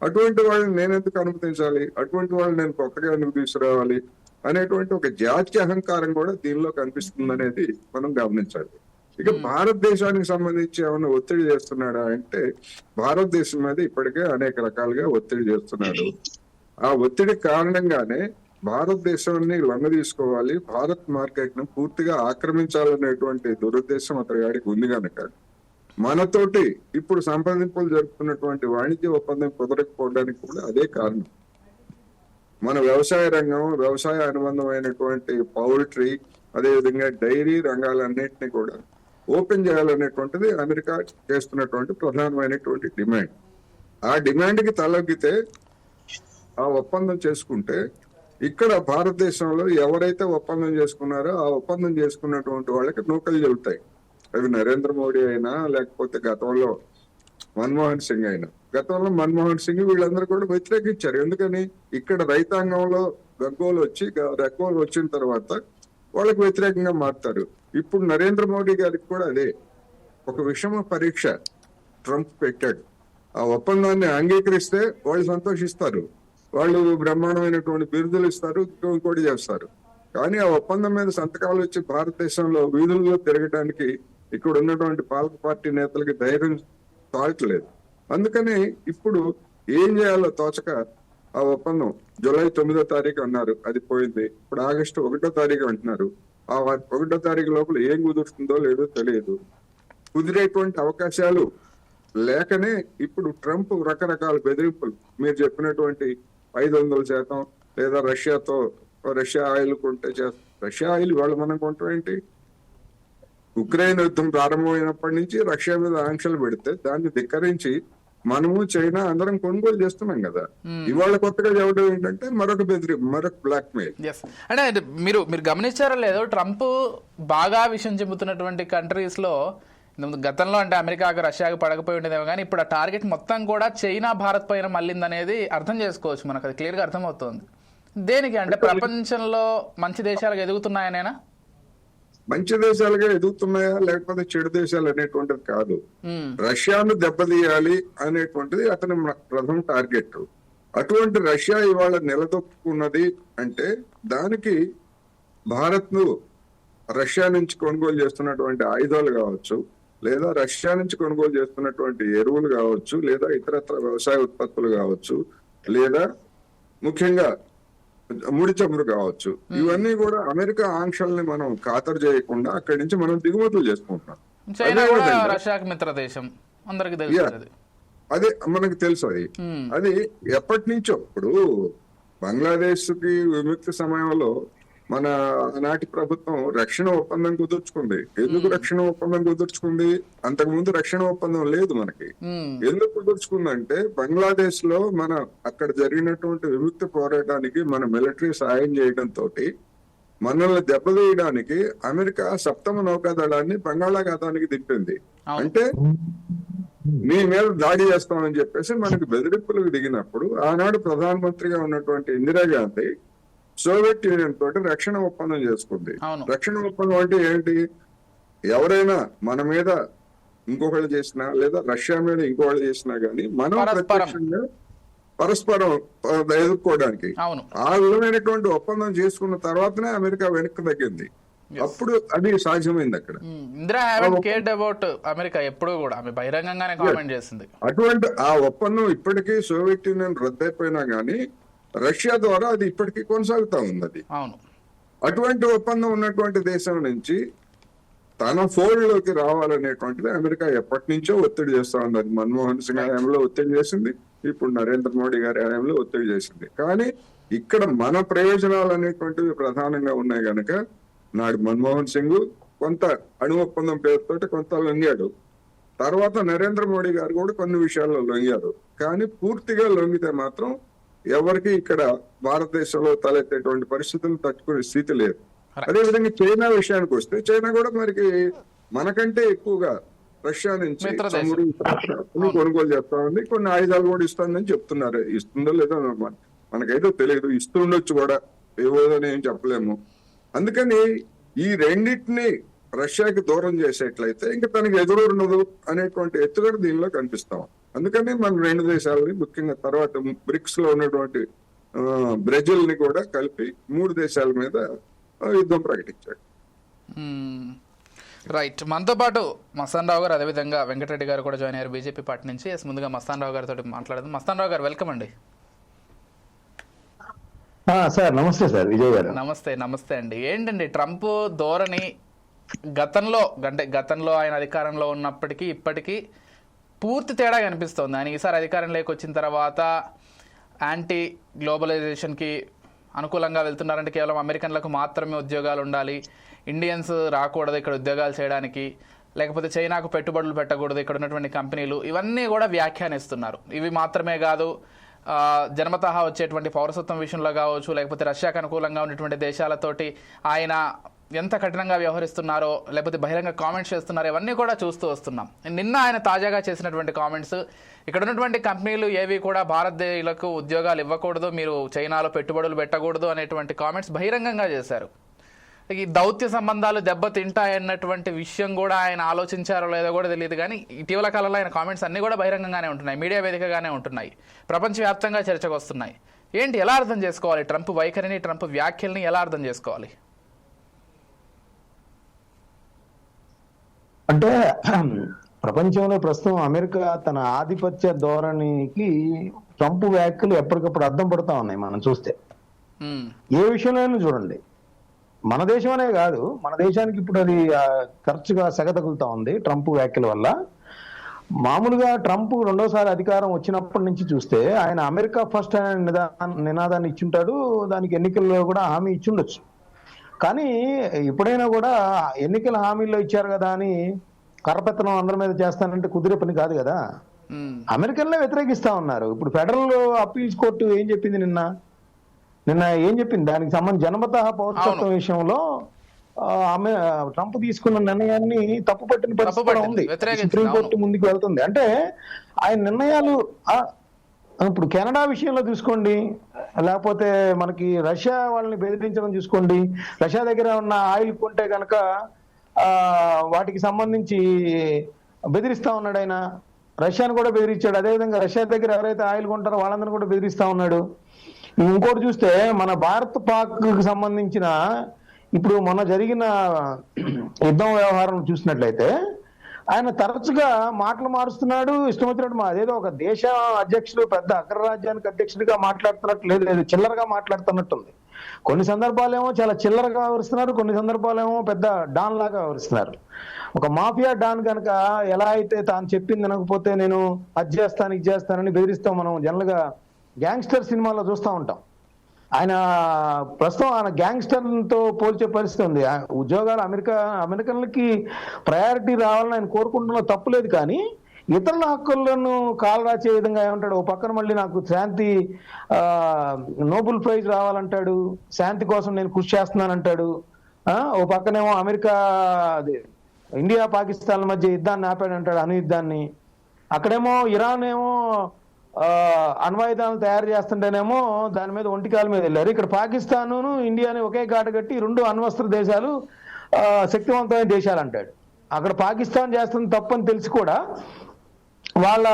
Speaker 2: అటువంటి వాళ్ళని నేను ఎందుకు అనుమతించాలి, అటువంటి వాళ్ళని నేను కొత్తగా ఎందుకు తీసుకురావాలి అనేటువంటి ఒక జాతి అహంకారం కూడా దీనిలో కనిపిస్తుంది అనేది మనం గమనించాలి. ఇక భారతదేశానికి సంబంధించి ఏమైనా ఒత్తిడి చేస్తున్నాడా అంటే భారతదేశం మీద ఇప్పటికే అనేక రకాలుగా ఒత్తిడి చేస్తున్నాడు. ఆ ఒత్తిడి కారణంగానే భారతదేశాన్ని లొంగ తీసుకోవాలి, భారత్ మార్కెట్ ను పూర్తిగా ఆక్రమించాలనేటువంటి దురుద్దేశం అతని గాడికి ఉంది కనుక మనతోటి ఇప్పుడు సంప్రదింపులు జరుపుతున్నటువంటి వాణిజ్య ఒప్పందం కుదరకపోవడానికి కూడా అదే కారణం. మన వ్యవసాయ రంగం, వ్యవసాయ అనుబంధమైనటువంటి పౌల్ట్రీ, అదేవిధంగా డైరీ రంగాలన్నింటినీ కూడా ఓపెన్ చేయాలనేటువంటిది అమెరికా చేస్తున్నటువంటి ప్రధానమైనటువంటి డిమాండ్. ఆ డిమాండ్ కి తలొగ్గితే ఆ ఒప్పందం చేసుకుంటే ఇక్కడ భారతదేశంలో ఎవరైతే ఒప్పందం చేసుకున్నారో ఆ ఒప్పందం చేసుకున్నటువంటి వాళ్ళకి నూకలు చెల్లుతాయి. అవి నరేంద్ర మోడీ అయినా లేకపోతే గతంలో మన్మోహన్ సింగ్ అయినా. గతంలో మన్మోహన్ సింగ్ వీళ్ళందరూ కూడా వ్యతిరేకించారు. ఎందుకని ఇక్కడ రైతాంగంలో గగ్గోలు వచ్చిన తర్వాత వాళ్ళకి వ్యతిరేకంగా మారుతారు. ఇప్పుడు నరేంద్ర మోడీ గారికి కూడా అదే ఒక విషమ పరీక్ష ట్రంప్ పెట్టాడు. ఆ ఒప్పందాన్ని అంగీకరిస్తే వాళ్ళు సంతోషిస్తారు, వాళ్ళు బ్రహ్మాండమైనటువంటి బిరుదులు ఇస్తారు, ఇంకోటి చేస్తారు. కానీ ఆ ఒప్పందం మీద సంతకాలు వచ్చి భారతదేశంలో వీధుల్లో తిరగడానికి ఇక్కడ ఉన్నటువంటి పాలక పార్టీ నేతలకి ధైర్యం తాగట్లేదు. అందుకని ఇప్పుడు ఏం చేయాలో తోచక ఆ ఒప్పందం జూలై 9వ తారీఖు అన్నారు, అది పోయింది. ఇప్పుడు ఆగస్టు 1వ తారీఖు అంటున్నారు. ఆ 1వ తారీఖు లోపల ఏం కుదురుతుందో లేదో తెలియదు. కుదిరేటువంటి అవకాశాలు లేకనే ఇప్పుడు ట్రంప్ రకరకాల బెదిరింపులు, మీరు చెప్పినటువంటి 500% లేదా రష్యా ఆయిల్ కొంటే రష్యా ఆయిల్ వాళ్ళు మనం కొంటాం ఏంటి? ఉక్రెయిన్ యుద్ధం ప్రారంభమైనప్పటి నుంచి రష్యా మీద ఆంక్షలు పెడితే దాన్ని ధిక్కరించి మనము చైనా అందరం కొనుగోలు చేస్తున్నాం కదా. ఇవాళ కొత్తగా చెప్పడం ఏంటంటే మరొక బ్లాక్ మెయిల్.
Speaker 1: అంటే మీరు గమనించారో లేదో, ట్రంప్ బాగా విషయం చెబుతున్నటువంటి కంట్రీస్ లో గతంలో అంటే అమెరికాకు రష్యాకు పడకపోయి ఉండేదేమో కానీ ఇప్పుడు ఆ టార్గెట్ మొత్తం కూడా చైనా భారత్ పైన మళ్ళిందనేది అర్థం చేసుకోవచ్చు. మనకు అది క్లియర్ గా అర్థమవుతుంది. దేనికి అంటే ప్రపంచంలో మంచి దేశాలుగా ఎదుగుతున్నాయనేనా?
Speaker 2: మంచి దేశాలుగా ఎదుగుతున్నాయా లేకపోతే చెడు దేశాలు అనేటువంటిది కాదు. రష్యాను దెబ్బతీయాలి అనేటువంటిది అతని ప్రథమ టార్గెట్. అటువంటి రష్యా ఇవాళ నిలదొక్కున్నది అంటే దానికి భారత్ ను రష్యా నుంచి కొనుగోలు చేస్తున్నటువంటి ఆయుధాలు కావచ్చు, లేదా రష్యా నుంచి కొనుగోలు చేస్తున్నటువంటి ఎరువులు కావచ్చు, లేదా ఇతరత్ర వ్యవసాయ ఉత్పత్తులు కావచ్చు, లేదా ముఖ్యంగా ముడి చమురు కావచ్చు, ఇవన్నీ కూడా అమెరికా ఆంక్షల్ని మనం ఖాతరు చేయకుండా అక్కడి నుంచి మనం దిగుమతులు చేసుకుంటున్నాం. అదే మనకు తెలుసు. అది ఎప్పటి నుంచో ఇప్పుడు బంగ్లాదేశ్ కి విముక్తి సమయంలో మన నాటి ప్రభుత్వం రక్షణ ఒప్పందం కుదుర్చుకుంది. ఎందుకు రక్షణ ఒప్పందం కుదుర్చుకుంది? అంతకుముందు రక్షణ ఒప్పందం లేదు మనకి. ఎందుకు కుదుర్చుకుందంటే బంగ్లాదేశ్ లో మన అక్కడ జరిగినటువంటి విముక్తి పోరాటానికి మన మిలిటరీ సాయం చేయడం తోటి మనల్ని దెబ్బతీయడానికి అమెరికా సప్తమ నౌకాదళాన్ని బంగాళాఖాతానికి తిప్పింది.
Speaker 1: అవును.
Speaker 2: అంటే మీ మీద దాడి చేస్తామని చెప్పేసి మనకు బెదిరింపులకు దిగినప్పుడు ఆనాడు ప్రధానమంత్రిగా ఉన్నటువంటి ఇందిరాగాంధీ సోవియట్ యూనియన్ తోటి రక్షణ ఒప్పందం చేసుకుంది.
Speaker 1: అవును.
Speaker 2: రక్షణ ఒప్పందం అంటే ఏంటి? ఎవరైనా మన మీద ఇంకొకళ్ళు చేసినా లేదా రష్యా మీద ఇంకొకళ్ళు చేసినా గానీ మనం ప్రత్యక్షంగా పరస్పరం ఎదుర్కోవడానికి
Speaker 1: అవును.
Speaker 2: ఆ విధమైనటువంటి ఒప్పందం చేసుకున్న తర్వాతనే అమెరికా వెనక్కి తగ్గింది. అప్పుడు అది సాధ్యమైంది అక్కడ.
Speaker 1: Indira haven't cared about America ఎప్పుడు కూడా, ఆమె బహిరంగంగానే కామెంట్ చేసింది.
Speaker 2: అటువంటి ఆ ఒప్పందం ఇప్పటికీ సోవియట్ యూనియన్ రద్దయిపోయినా గానీ రష్యా ద్వారా అది ఇప్పటికీ కొనసాగుతా ఉంది. అది
Speaker 1: అవును.
Speaker 2: అటువంటి ఒప్పందం ఉన్నటువంటి దేశం నుంచి తన ఫోల్డ్ లోకి రావాలనేటువంటిది అమెరికా ఎప్పటి నుంచో ఒత్తిడి చేస్తా ఉంది. అది మన్మోహన్ సింగ్ హయాంలో ఒత్తిడి చేసింది, ఇప్పుడు నరేంద్ర మోడీ గారి హయాంలో ఒత్తిడి చేసింది. కానీ ఇక్కడ మన ప్రయోజనాలు అనేటువంటివి ప్రధానంగా ఉన్నాయి కనుక నాడు మన్మోహన్ సింగ్ కొంత అణు ఒప్పందం పేరుతోటి కొంత లొంగాడు. తర్వాత నరేంద్ర మోడీ గారు కూడా కొన్ని విషయాల్లో లొంగారు. కానీ పూర్తిగా లొంగితే మాత్రం ఎవరికి ఇక్కడ భారతదేశంలో తలెత్తేటువంటి పరిస్థితులు తట్టుకునే స్థితి లేదు. అదేవిధంగా చైనా విషయానికి వస్తే చైనా కూడా మనకి మనకంటే ఎక్కువగా రష్యా నుంచి కొనుగోలు చేస్తా ఉంది. కొన్ని ఆయుధాలు కూడా ఇస్తుందని చెప్తున్నారు. ఇస్తుందో లేదో మనకైతే తెలియదు, ఇస్తుండొచ్చు కూడా, ఏవోదని ఏం చెప్పలేము. అందుకని ఈ రెండింటిని రష్యాకి దూరం చేసేట్లయితే ఇంకా తనకి ఎదురు ఉండదు అనేటువంటి ఎత్తుగడ దీనిలో కనిపిస్తాం. అందుకని మన రెండు దేశాలని ముఖ్యంగా తర్వాత బ్రిక్స్ లో ఉన్నటువంటి బ్రెజిల్ ని కూడా కలిపి 3 దేశాల మీద యుద్ధం ప్రకటించాడు.
Speaker 1: రైట్. మనతో పాటు మస్తాన్ రావు గారు, అదేవిధంగా వెంకటరెడ్డి గారు కూడా జాయిన్ అయ్యారు బీజేపీ పార్టీ నుంచి. ముందుగా మస్తాన్ రావు గారితో మాట్లాడదాం. మస్తాన్ రావు గారు, వెల్కమ్ అండి.
Speaker 4: సార్ నమస్తే. సార్ విజయ్ గారు
Speaker 1: నమస్తే. నమస్తే అండి. ఏంటండి ట్రంప్ ధోరణి గతంలో ఆయన అధికారంలో ఉన్నప్పటికీ ఇప్పటికీ పూర్తి తేడా కనిపిస్తోంది. ఆయన ఈసారి అధికారంలోకి వచ్చిన తర్వాత యాంటీ గ్లోబలైజేషన్కి అనుకూలంగా వెళ్తున్నారంటే కేవలం అమెరికన్లకు మాత్రమే ఉద్యోగాలు ఉండాలి, ఇండియన్స్ రాకూడదు ఇక్కడ ఉద్యోగాలు చేయడానికి, లేకపోతే చైనాకు పెట్టుబడులు పెట్టకూడదు ఇక్కడ ఉన్నటువంటి కంపెనీలు, ఇవన్నీ కూడా వ్యాఖ్యానిస్తున్నారు. ఇవి మాత్రమే కాదు, జన్మతహా వచ్చేటువంటి పౌరసత్వం విషయంలో కావచ్చు, లేకపోతే రష్యాకు అనుకూలంగా ఉన్నటువంటి దేశాలతోటి ఆయన ఎంత కఠినంగా వ్యవహరిస్తున్నారో, లేకపోతే బహిరంగ కామెంట్స్ చేస్తున్నారో, ఇవన్నీ కూడా చూస్తూ వస్తున్నాం. నిన్న ఆయన తాజాగా చేసినటువంటి కామెంట్స్, ఇక్కడ ఉన్నటువంటి కంపెనీలు ఏవి కూడా భారతదేశాలకు ఉద్యోగాలు ఇవ్వకూడదు, మీరు చైనాలో పెట్టుబడులు పెట్టకూడదు అనేటువంటి కామెంట్స్ బహిరంగంగా చేశారు. ఈ దౌత్య సంబంధాలు దెబ్బతింటాయన్నటువంటి విషయం కూడా ఆయన ఆలోచించారో లేదో కూడా తెలియదు. కానీ ఇటీవల కాలంలో ఆయన కామెంట్స్ అన్నీ కూడా బహిరంగంగానే ఉంటున్నాయి, మీడియా వేదికగానే ఉంటున్నాయి, ప్రపంచవ్యాప్తంగా చర్చకు వస్తున్నాయి. ఏంటి, ఎలా అర్థం చేసుకోవాలి ట్రంప్ వైఖరిని, ట్రంప్ వ్యాఖ్యల్ని ఎలా అర్థం చేసుకోవాలి?
Speaker 4: అంటే ప్రపంచంలో ప్రస్తుతం అమెరికా తన ఆధిపత్య ధోరణికి ట్రంప్ వ్యాఖ్యలు ఎప్పటికప్పుడు అర్థం పడుతూ ఉన్నాయి. మనం చూస్తే ఏ విషయంలో చూడండి, మన దేశం అనే కాదు, మన దేశానికి ఇప్పుడు అది ఖర్చుగా సెగ తగులుతా ఉంది ట్రంప్ వ్యాఖ్యల వల్ల. మామూలుగా ట్రంప్ రెండోసారి అధికారం వచ్చినప్పటి నుంచి చూస్తే ఆయన అమెరికా ఫస్ట్ అనే నినాదాన్ని ఇచ్చుంటాడు, దానికి ఎన్నికల్లో కూడా హామీ ఇచ్చుండొచ్చు. కానీ ఎప్పుడైనా కూడా ఎన్నికల హామీల్లో ఇచ్చారు కదా అని కరపెత్తనం అందరి మీద చేస్తానంటే కుదిరే పని కాదు కదా. అమెరికన్లే వ్యతిరేకిస్తా ఉన్నారు. ఇప్పుడు ఫెడరల్ అప్పీల్స్ కోర్టు ఏం చెప్పింది, నిన్న ఏం చెప్పింది, దానికి సంబంధించి జన్మతః పౌరసత్వం విషయంలో ఆమె ట్రంప్ తీసుకున్న నిర్ణయాన్ని తప్పుపట్టిన పరిస్థితి ఉంది. సుప్రీంకోర్టు ముందుకు వెళ్తుంది. అంటే ఆయన నిర్ణయాలు ఇప్పుడు కెనడా విషయంలో చూసుకోండి, లేకపోతే మనకి రష్యా వాళ్ళని బెదిరించడం చూసుకోండి. రష్యా దగ్గర ఉన్న ఆయిల్ కొంటే కనుక వాటికి సంబంధించి బెదిరిస్తా ఉన్నాడు ఆయన. రష్యాను కూడా బెదిరించాడు. అదేవిధంగా రష్యా దగ్గర ఎవరైతే ఆయిల్ కొంటారో వాళ్ళందరూ కూడా బెదిరిస్తా ఉన్నాడు. ఇంకోటి చూస్తే మన భారత్ పాక్ సంబంధించిన ఇప్పుడు మొన్న జరిగిన యుద్ధం వ్యవహారం చూసినట్లయితే ఆయన తరచుగా మాటలు మారుస్తున్నాడు, ఇష్టం వచ్చినట్టు. అదేదో ఒక దేశ అధ్యక్షుడు, పెద్ద అగ్రరాజ్యానికి అధ్యక్షుడిగా మాట్లాడుతున్నట్టు లేదు, చిల్లరగా మాట్లాడుతున్నట్టుంది. కొన్ని సందర్భాలేమో చాలా చిల్లరగా వ్యవహరిస్తున్నారు, కొన్ని సందర్భాలేమో పెద్ద డాన్ లాగా వ్యవహరిస్తున్నారు. ఒక మాఫియా డాన్ కనుక ఎలా అయితే తాను చెప్పింది వినకపోతే నేను అది చేస్తాను ఇది చేస్తానని బెదిరిస్తాం, మనం జనరల్ గా గ్యాంగ్స్టర్ సినిమాలో చూస్తూ ఉంటాం. ఆయన ప్రస్తుతం ఆయన గ్యాంగ్స్టర్లతో పోల్చే పరిస్థితి ఉంది. ఉద్యోగాలు అమెరికన్లకి ప్రయారిటీ రావాలని ఆయన కోరుకుంటున్న తప్పు లేదు. కానీ ఇతరుల హక్కులను కాలరాచే విధంగా ఏమంటాడు, ఓ పక్కన మళ్ళీ నాకు శాంతి నోబెల్ ప్రైజ్ రావాలంటాడు, శాంతి కోసం నేను కృషి చేస్తున్నానంటాడు. ఓ పక్కనేమో అమెరికా ఇండియా పాకిస్తాన్ మధ్య యుద్ధాన్ని ఆపాడంటాడు, అణుయుద్ధాన్ని. అక్కడేమో ఇరాన్ ఏమో అణ్వాయుధాలను తయారు చేస్తుంటేనేమో దాని మీద ఒంటికాల మీద వెళ్ళారు. ఇక్కడ పాకిస్తాను ఇండియాని ఒకే ఘాట కట్టి 2 అణ్వస్త్ర దేశాలు శక్తివంతమైన దేశాలు అంటాడు. అక్కడ పాకిస్తాన్ చేస్తున్న తప్పని తెలిసి కూడా వాళ్ళ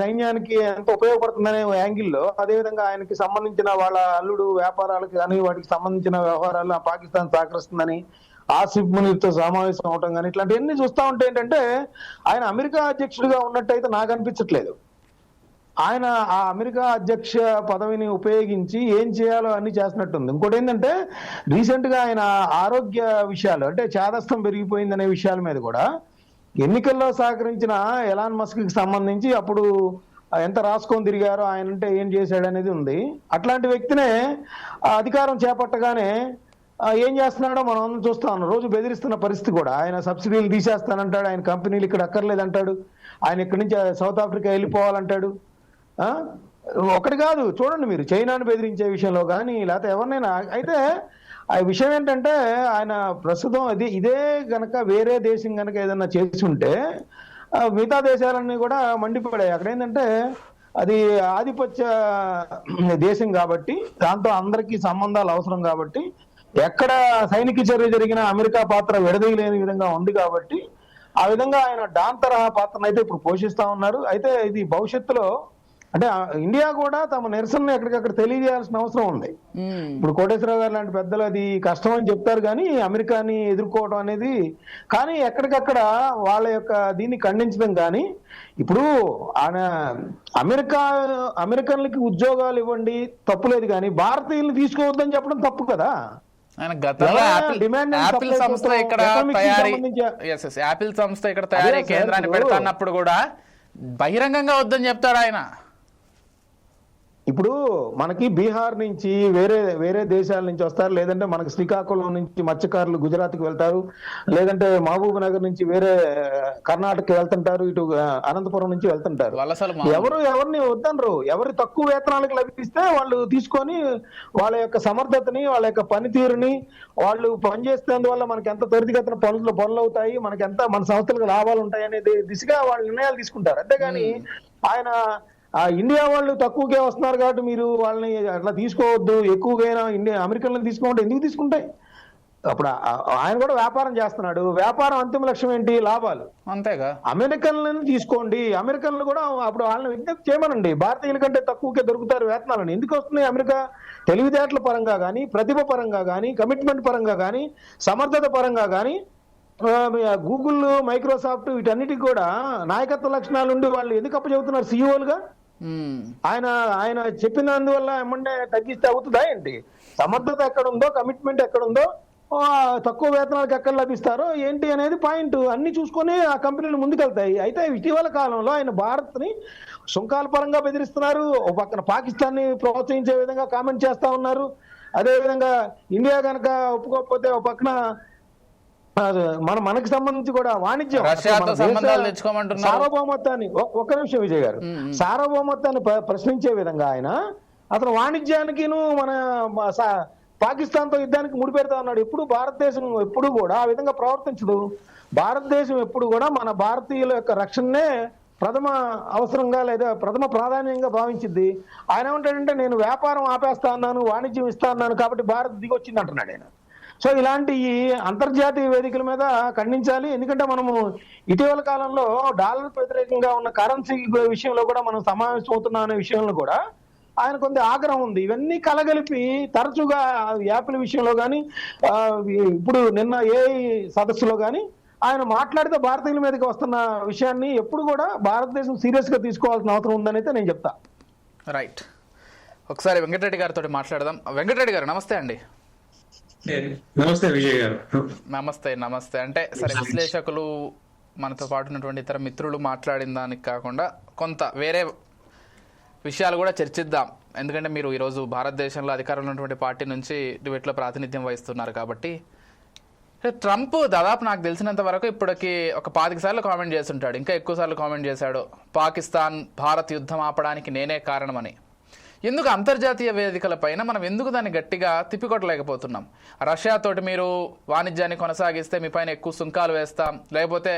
Speaker 4: సైన్యానికి ఎంత ఉపయోగపడుతుందనే యాంగిల్లో, అదేవిధంగా ఆయనకి సంబంధించిన వాళ్ళ అల్లుడు వ్యాపారాలకు కానీ వాటికి సంబంధించిన వ్యవహారాలు పాకిస్తాన్ సహకరిస్తుందని ఆసిఫ్ మునీర్తో సమావేశం అవటం కానీ ఇట్లాంటివన్నీ చూస్తా ఉంటే ఏంటంటే ఆయన అమెరికా అధ్యక్షుడిగా ఉన్నట్టయితే నాకు అనిపించట్లేదు. ఆయన ఆ అమెరికా అధ్యక్ష పదవిని ఉపయోగించి ఏం చేయాలో అన్ని చేస్తున్నట్టుంది. ఇంకోటి ఏంటంటే రీసెంట్ గా ఆయన ఆరోగ్య విషయాలు, అంటే చాదస్తం పెరిగిపోయిందనే విషయాల మీద కూడా ఎన్నికల్లో సహకరించిన ఎలాన్ మస్క్ కి సంబంధించి అప్పుడు ఎంత రాసుకొని తిరిగారో, ఆయన అంటే ఏం చేశాడు అనేది ఉంది. అట్లాంటి వ్యక్తినే అధికారం చేపట్టగానే ఏం చేస్తున్నాడో మనం అందరం చూస్తా ఉన్నాం. రోజు బెదిరిస్తున్న పరిస్థితి కూడా. ఆయన సబ్సిడీలు తీసేస్తానంటాడు, ఆయన కంపెనీలు ఇక్కడ అక్కర్లేదంటాడు, ఆయన ఇక్కడి నుంచి సౌత్ ఆఫ్రికా వెళ్ళిపోవాలంటాడు. ఒకటి కాదు, చూడండి మీరు, చైనాను బెదిరించే విషయంలో కానీ లేకపోతే ఎవరినైనా. అయితే ఆ విషయం ఏంటంటే ఆయన ప్రస్తుతం ఇదే గనక వేరే దేశం గనక ఏదన్నా చేసి ఉంటే మిగతా దేశాలన్నీ కూడా మండిపడాయి. అక్కడ ఏంటంటే అది ఆధిపత్య దేశం కాబట్టి, దాంతో అందరికీ సంబంధాలు అవసరం కాబట్టి, ఎక్కడ సైనిక చర్య జరిగినా అమెరికా పాత్ర విడదీయలేని విధంగా ఉంది కాబట్టి ఆ విధంగా ఆయన డాన్ తరహా పాత్రను అయితే ఇప్పుడు పోషిస్తా ఉన్నారు. అయితే ఇది భవిష్యత్తులో అంటే ఇండియా కూడా తమ నిరసనను ఎక్కడికక్కడ తెలియజేయాల్సిన అవసరం ఉంది. ఇప్పుడు కోటేశ్వరరావు గారు లాంటి పెద్దలు అది కష్టం అని చెప్తారు కానీ అమెరికాని ఎదుర్కోవడం అనేది, కానీ ఎక్కడికక్కడ వాళ్ళ యొక్క దీన్ని ఖండించడం కానీ, ఇప్పుడు ఆయన అమెరికన్లకి ఉద్యోగాలు ఇవ్వండి తప్పులేదు, కానీ భారతీయులను తీసుకోవద్దని చెప్పడం తప్పు కదా.
Speaker 1: యాపిల్ సంస్థ ఇక్కడ తయారీ కేంద్రాన్ని పెడతాన్నప్పుడు కూడా బహిరంగంగా వద్దని చెప్తాడు ఆయన.
Speaker 4: ఇప్పుడు మనకి బీహార్ నుంచి వేరే దేశాల నుంచి వస్తారు, లేదంటే మనకి శ్రీకాకుళం నుంచి మత్స్యకారులు గుజరాత్కి వెళ్తారు, లేదంటే మహబూబ్ నగర్ నుంచి వేరే కర్ణాటకకి వెళ్తుంటారు, ఇటు అనంతపురం నుంచి వెళ్తుంటారు. ఎవరిని వద్దనరు. ఎవరి తక్కువ వేతనాలకు లభిస్తే వాళ్ళు తీసుకొని వాళ్ళ యొక్క సమర్థతని, వాళ్ళ యొక్క పనితీరుని, వాళ్ళు పనిచేసేందువల్ల మనకి ఎంత త్వరితగతిన పనులు అవుతాయి, మనకి ఎంత మన సంస్థలకు లాభాలు ఉంటాయి అనేది దిశగా వాళ్ళు నిర్ణయాలు తీసుకుంటారు. అంతేగాని ఆయన ఇండియా వాళ్ళు తక్కువకే వస్తున్నారు కాబట్టి మీరు వాళ్ళని అట్లా తీసుకోవద్దు, ఎక్కువగా అమెరికన్లను తీసుకోమంటే ఎందుకు తీసుకుంటాయి? అప్పుడు ఆయన కూడా వ్యాపారం చేస్తున్నాడు. వ్యాపారం అంతిమ లక్ష్యం ఏంటి? లాభాలు.
Speaker 1: అంతేగా.
Speaker 4: అమెరికన్లను తీసుకోండి, అమెరికన్లు కూడా అప్పుడు వాళ్ళని విజ్ఞప్తి చేయమనండి, భారతీయుల కంటే తక్కువకే దొరుకుతారు వేతనాలను. ఎందుకు వస్తున్నాయి? అమెరికా తెలివితేటల పరంగా కానీ, ప్రతిభ పరంగా కానీ, కమిట్మెంట్ పరంగా కానీ, సమర్థత పరంగా కానీ, గూగుల్, మైక్రోసాఫ్ట్ వీటన్నిటికి కూడా నాయకత్వ లక్షణాలు ఉండి వాళ్ళు ఎందుకు అప్పచెబుతున్నారు సీఈఓలుగా? ఆయన చెప్పినందువల్ల ఏమంటే తగ్గిస్తే అవుతుందా ఏంటి? సమర్థత ఎక్కడుందో, కమిట్మెంట్ ఎక్కడుందో, తక్కువ వేతనాలకు ఎక్కడ లభిస్తారో ఏంటి అనేది పాయింట్ అన్ని చూసుకొని ఆ కంపెనీలు ముందుకెళ్తాయి. అయితే ఇటీవల కాలంలో ఆయన భారత్ని సుంకాల పరంగా బెదిరిస్తున్నారు, ఒక పక్కన పాకిస్తాన్ని ప్రోత్సహించే విధంగా కామెంట్ చేస్తా ఉన్నారు. అదేవిధంగా ఇండియా కనుక ఒప్పుకోకపోతే ఒక పక్కన మనకి సంబంధించి కూడా వాణిజ్యం సార్వభౌమత్వాన్ని, ఒక్క నిమిషం విజయ్ గారు, సార్వభౌమత్వాన్ని ప్రశ్నించే విధంగా ఆయన అతను వాణిజ్యానికిను మన పాకిస్తాన్ తో యుద్ధానికి ముడిపెడతా ఉన్నాడు. ఎప్పుడు భారతదేశం ఎప్పుడు కూడా ఆ విధంగా ప్రవర్తించదు. భారతదేశం ఎప్పుడు కూడా మన భారతీయుల యొక్క రక్షణనే ప్రథమ అవసరంగా లేదా ప్రథమ ప్రాధాన్యంగా భావించింది. ఆయన ఏమంటాడంటే నేను వ్యాపారం ఆపేస్తా అన్నాను, వాణిజ్యం ఇస్తా అన్నాను కాబట్టి భారత్ దిగొచ్చింది అంటున్నాడు ఆయన. సో ఇలాంటి అంతర్జాతీయ వేదికల మీద ఖండించాలి. ఎందుకంటే మనము ఇటీవల కాలంలో డాలర్ వ్యతిరేకంగా ఉన్న కరెన్సీ విషయంలో కూడా మనం సమావేశం అవుతున్నాం అనే విషయంలో కూడా ఆయన కొంత ఆగ్రహం ఉంది. ఇవన్నీ కలగలిపి తరచుగా యాపిల్ విషయంలో కానీ, ఇప్పుడు నిన్న ఏ సదస్సులో కానీ ఆయన మాట్లాడితే భారతీయుల మీదకి వస్తున్న విషయాన్ని ఎప్పుడు కూడా భారతదేశం సీరియస్ గా తీసుకోవాల్సిన అవసరం ఉందని అయితే నేను చెప్తా.
Speaker 1: రైట్, ఒకసారి వెంకటరెడ్డి గారితో మాట్లాడదాం. వెంకటరెడ్డి గారు నమస్తే అండి.
Speaker 5: నమస్తే విజయ్ గారు.
Speaker 1: నమస్తే. అంటే సరే, విశ్లేషకులు మనతో పాటు ఉన్నటువంటి ఇతర మిత్రులు మాట్లాడిన దానికి కాకుండా కొంత వేరే విషయాలు కూడా చర్చిద్దాం. ఎందుకంటే మీరు ఈరోజు భారతదేశంలో అధికారంలో ఉన్నటువంటి పార్టీ నుంచి డిబేట్లో ప్రాతినిధ్యం వహిస్తున్నారు కాబట్టి ట్రంప్ దాదాపు నాకు తెలిసినంత వరకు ఇప్పటికి ఒక 25 సార్లు కామెంట్ చేస్తుంటాడు, ఇంకా ఎక్కువ సార్లు కామెంట్ చేశాడు, పాకిస్తాన్ భారత్ యుద్ధం ఆపడానికి నేనే కారణమని. ఎందుకు అంతర్జాతీయ వేదికల పైన మనం ఎందుకు దాన్ని గట్టిగా తిప్పికొట్టలేకపోతున్నాం? రష్యాతోటి మీరు వాణిజ్యాన్ని కొనసాగిస్తే మీ పైన ఎక్కువ సుంకాలు వేస్తాం, లేకపోతే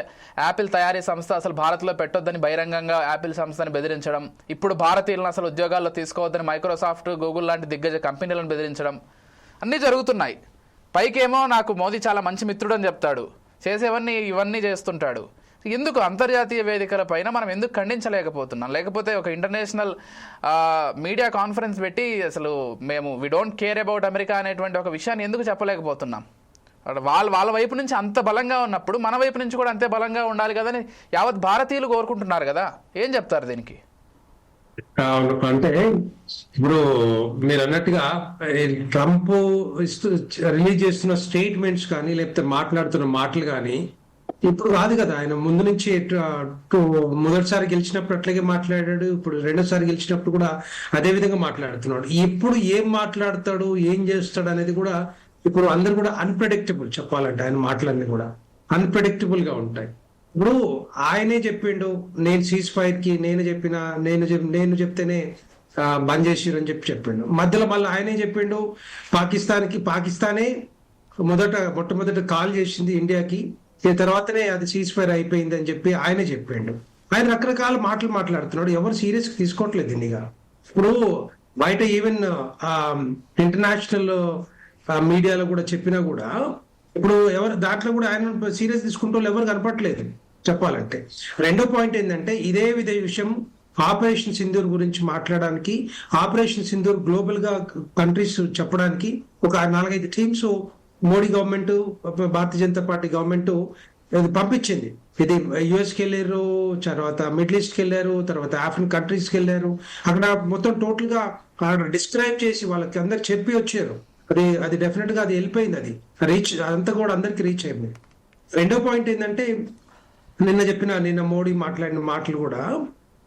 Speaker 1: యాపిల్ తయారీ సంస్థ అసలు భారత్లో పెట్టొద్దని బహిరంగంగా యాపిల్ సంస్థని బెదిరించడం, ఇప్పుడు భారతీయులను అసలు ఉద్యోగాల్లో తీసుకోవద్దని మైక్రోసాఫ్ట్, గూగుల్ లాంటి దిగ్గజ కంపెనీలను బెదిరించడం అన్నీ జరుగుతున్నాయి. పైకేమో నాకు మోదీ చాలా మంచి మిత్రుడు అని చెప్తాడు, చేసేవన్నీ ఇవన్నీ చేస్తుంటాడు. ఎందుకు అంతర్జాతీయ వేదికల పైన మనం ఎందుకు ఖండించలేకపోతున్నాం? లేకపోతే ఒక ఇంటర్నేషనల్ మీడియా కాన్ఫరెన్స్ పెట్టి అసలు మేము we don't care about America అనేటువంటి ఒక విషయాన్ని ఎందుకు చెప్పలేకపోతున్నాం? వాళ్ళ వైపు నుంచి అంత బలంగా ఉన్నప్పుడు మన వైపు నుంచి కూడా అంతే బలంగా ఉండాలి కదని యావత్ భారతీయులు కోరుకుంటున్నారు కదా. ఏం చెప్తారు దీనికి?
Speaker 5: అవును, అంటే ఇప్పుడు మీరు అన్నట్టుగా ట్రంప్ రిలీజ్ చేస్తున్న స్టేట్మెంట్స్ కానీ లేకపోతే మాట్లాడుతున్న మాటలు కానీ ఇప్పుడు కాదు కదా. ఆయన ముందు నుంచి మొదటిసారి గెలిచినప్పుడు అట్లాగే మాట్లాడాడు, ఇప్పుడు రెండోసారి గెలిచినప్పుడు కూడా అదే విధంగా మాట్లాడుతున్నాడు. ఎప్పుడు ఏం మాట్లాడతాడు, ఏం చేస్తాడు అనేది కూడా ఇప్పుడు అందరు కూడా అన్ప్రెడిక్టబుల్. చెప్పాలంటే ఆయన మాటలన్నీ కూడా అన్ప్రెడిక్టబుల్ గా ఉంటాయి. ఇప్పుడు ఆయనే చెప్పిండు, నేను సీజ్ ఫైర్ కి నేను చెప్తేనే బంద్ చేసిరు అని చెప్పిండు. మధ్యలో మళ్ళీ ఆయనే చెప్పిండు పాకిస్తానే మొట్టమొదట కాల్ చేసింది ఇండియాకి, ఈ తర్వాతనే అది సీజ్ ఫైర్ అయిపోయింది అని చెప్పి ఆయనే చెప్పిండు. ఆయన రకరకాల మాటలు మాట్లాడుతున్నాడు, ఎవరు సీరియస్ తీసుకోవట్లేదు ఇండిగా. ఇప్పుడు బయట ఈవెన్ ఇంటర్నేషనల్ మీడియాలో కూడా చెప్పినా కూడా ఇప్పుడు ఎవరు దాంట్లో కూడా ఆయన సీరియస్ తీసుకుంటూ ఎవరు కనపట్లేదు చెప్పాలంటే. రెండో పాయింట్ ఏంటంటే ఇదే విషయం ఆపరేషన్ సింధూర్ గురించి మాట్లాడడానికి, ఆపరేషన్ సింధూర్ గ్లోబల్ గా కంట్రీస్ చెప్పడానికి ఒక 4-5 teams Modi government, Bharatiya Janata party government పంపించింది. ఇది యుఎస్కి వెళ్ళారు, తర్వాత మిడిల్ ఈస్ట్కి వెళ్ళారు, తర్వాత ఆఫ్రికన్ కంట్రీస్కి వెళ్ళారు. అక్కడ మొత్తం టోటల్ గా డిస్క్రైబ్ చేసి వాళ్ళకి అందరికి చెప్పి వచ్చారు. అది డెఫినెట్ గా అది వెళ్ళిపోయింది, అది రీచ్ అంతా కూడా అందరికి రీచ్ అయింది. రెండో పాయింట్ ఏంటంటే నిన్న మోడీ మాట్లాడిన మాటలు కూడా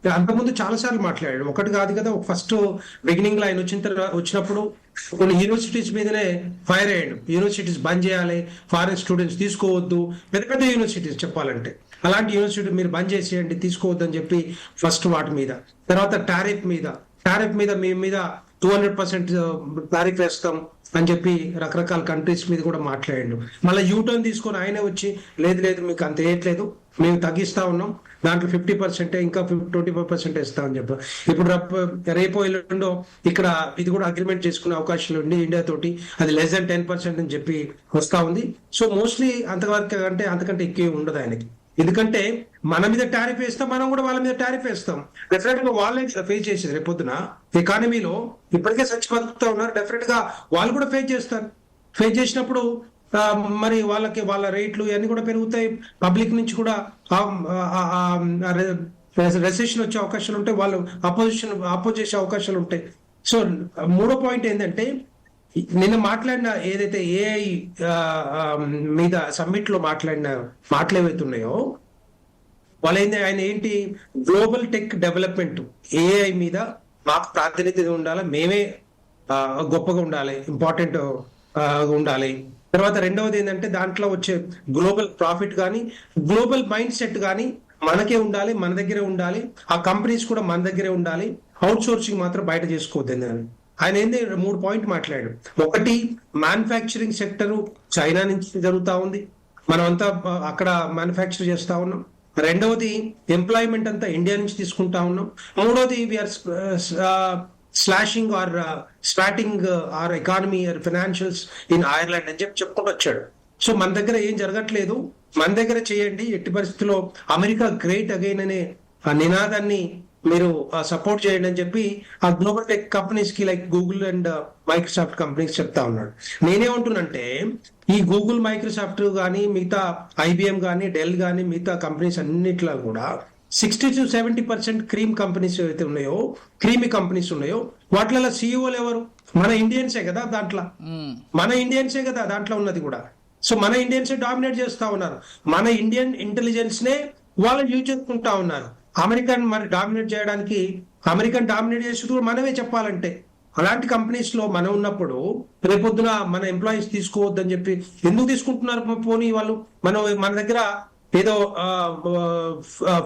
Speaker 5: అంతకుముందు చాలా సార్లు మాట్లాడాడు, ఒకటి కాదు కదా. ఫస్ట్ బిగినింగ్ లో ఆయన వచ్చినప్పుడు కొన్ని యూనివర్సిటీస్ మీదనే ఫైర్ అయ్యాడు, యూనివర్సిటీస్ బంద్ చేయాలి, ఫారెన్ స్టూడెంట్స్ తీసుకోవద్దు, పెద్ద యూనివర్సిటీస్ చెప్పాలంటే అలాంటి యూనివర్సిటీ మీరు బంద్ చేసేయండి, తీసుకోవద్దు అని చెప్పి ఫస్ట్ వాటి మీద. తర్వాత టారిఫ్ మీద మీ మీద 200% టారిఫ్ వేస్తాం అని చెప్పి రకరకాల కంట్రీస్ మీద కూడా మాట్లాడాడు. మళ్ళీ యూటర్న్ తీసుకొని ఆయనే వచ్చి లేదు మీకు అంత వేయట్లేదు, మేము తగ్గిస్తా ఉన్నాం, దాంట్లో 50% ఇంకా 25% ఇస్తామని చెప్పి. ఇప్పుడు రేపో ఎల్లుండో ఇక్కడ ఇది కూడా అగ్రిమెంట్ చేసుకునే అవకాశాలు ఉండి ఇండియా తోటి, అది లెస్ దాన్ 10% అని చెప్పి వస్తా ఉంది. సో మోస్ట్లీ అంతకంటే ఎక్కువ ఉండదు ఆయనకి. ఎందుకంటే మన మీద టారిఫ్ వేస్తాం, మనం కూడా వాళ్ళ మీద టారిఫ్ వేస్తాం. డెఫినెట్ గా వాళ్ళే ఫేస్ చేసేది రేపొద్దున ఎకానమీలో ఇప్పటికే చచ్చి బతుకుతా ఉన్నారు, డెఫినెట్ గా వాళ్ళు కూడా ఫేస్ చేస్తారు. ఫేస్ చేసినప్పుడు మరి వాళ్ళ రేట్లు ఇవన్నీ కూడా పెరుగుతాయి. పబ్లిక్ నుంచి కూడా రెసెషన్ వచ్చే అవకాశాలు ఉంటాయి, వాళ్ళు అపోజ్ చేసే అవకాశాలు ఉంటాయి. సో మూడో పాయింట్ ఏంటంటే నిన్న మాట్లాడిన ఏదైతే ఏఐ మీద సమ్మిట్ లో మాట్లాడిన మాటలు ఏవైతే ఉన్నాయో ఆయన ఏంటి గ్లోబల్ టెక్ డెవలప్మెంట్, ఏఐ మీద మాకు ప్రాతినిధ్యం ఉండాలి, మేమే గొప్పగా ఉండాలి, ఇంపార్టెంట్ ఉండాలి. తర్వాత రెండవది ఏంటంటే దాంట్లో వచ్చే గ్లోబల్ ప్రాఫిట్ కానీ గ్లోబల్ మైండ్ సెట్ కానీ మనకే ఉండాలి, మన దగ్గరే ఉండాలి, ఆ కంపెనీస్ కూడా మన దగ్గరే ఉండాలి, అవుట్ సోర్సింగ్ మాత్రం బయట చేసుకోవద్దని ఆయన ఏంది 3 పాయింట్ మాట్లాడాడు. ఒకటి, మ్యానుఫ్యాక్చరింగ్ సెక్టర్ చైనా నుంచి జరుగుతా ఉంది, మనం అంతా అక్కడ మ్యానుఫ్యాక్చర్ చేస్తా ఉన్నాం. రెండవది, ఎంప్లాయ్మెంట్ అంతా ఇండియా నుంచి తీసుకుంటా ఉన్నాం. మూడవది, we are slashing or starting or economy or financials in Ireland అని చెప్పుకుంటూ వచ్చాడు. సో మన దగ్గర ఏం జరగట్లేదు, మన దగ్గర చేయండి, ఎట్టి పరిస్థితుల్లో అమెరికా గ్రేట్ అగైన్ అనే ఆ నినాదాన్ని మీరు సపోర్ట్ చేయండి అని చెప్పి ఆ గ్లోబల్ టెక్ కంపెనీస్ కి like Google and Microsoft companies చెప్తా ఉన్నాడు. నేనేమంటున్నంటే ఈ గూగుల్, మైక్రోసాఫ్ట్ కానీ మిగతా ఐబిఎం కానీ డెల్ కానీ మిగతా కంపెనీస్ అన్నిట్లో కూడా 60-70% క్రీమీ కంపెనీస్ ఉన్నాయో వాటిలో సిఇఓలు ఎవరు? మన ఇండియన్సే కదా దాంట్లో ఉన్నది కూడా. సో మన ఇండియన్సే డామినేట్ చేస్తా ఉన్నారు, మన ఇండియన్ ఇంటెలిజెన్స్ నే వాళ్ళు యూజ్ చేసుకుంటా ఉన్నారు. అమెరికన్ మరి డామినేట్ చేయడానికి, అమెరికన్ డామినేట్ చేసేది కూడా మనమే చెప్పాలంటే. అలాంటి కంపెనీస్ లో మనం ఉన్నప్పుడు రేపొద్దున మన ఎంప్లాయీస్ తీసుకోవద్దని చెప్పి ఎందుకు తీసుకుంటున్నారు? పోనీ వాళ్ళు మన దగ్గర ఏదో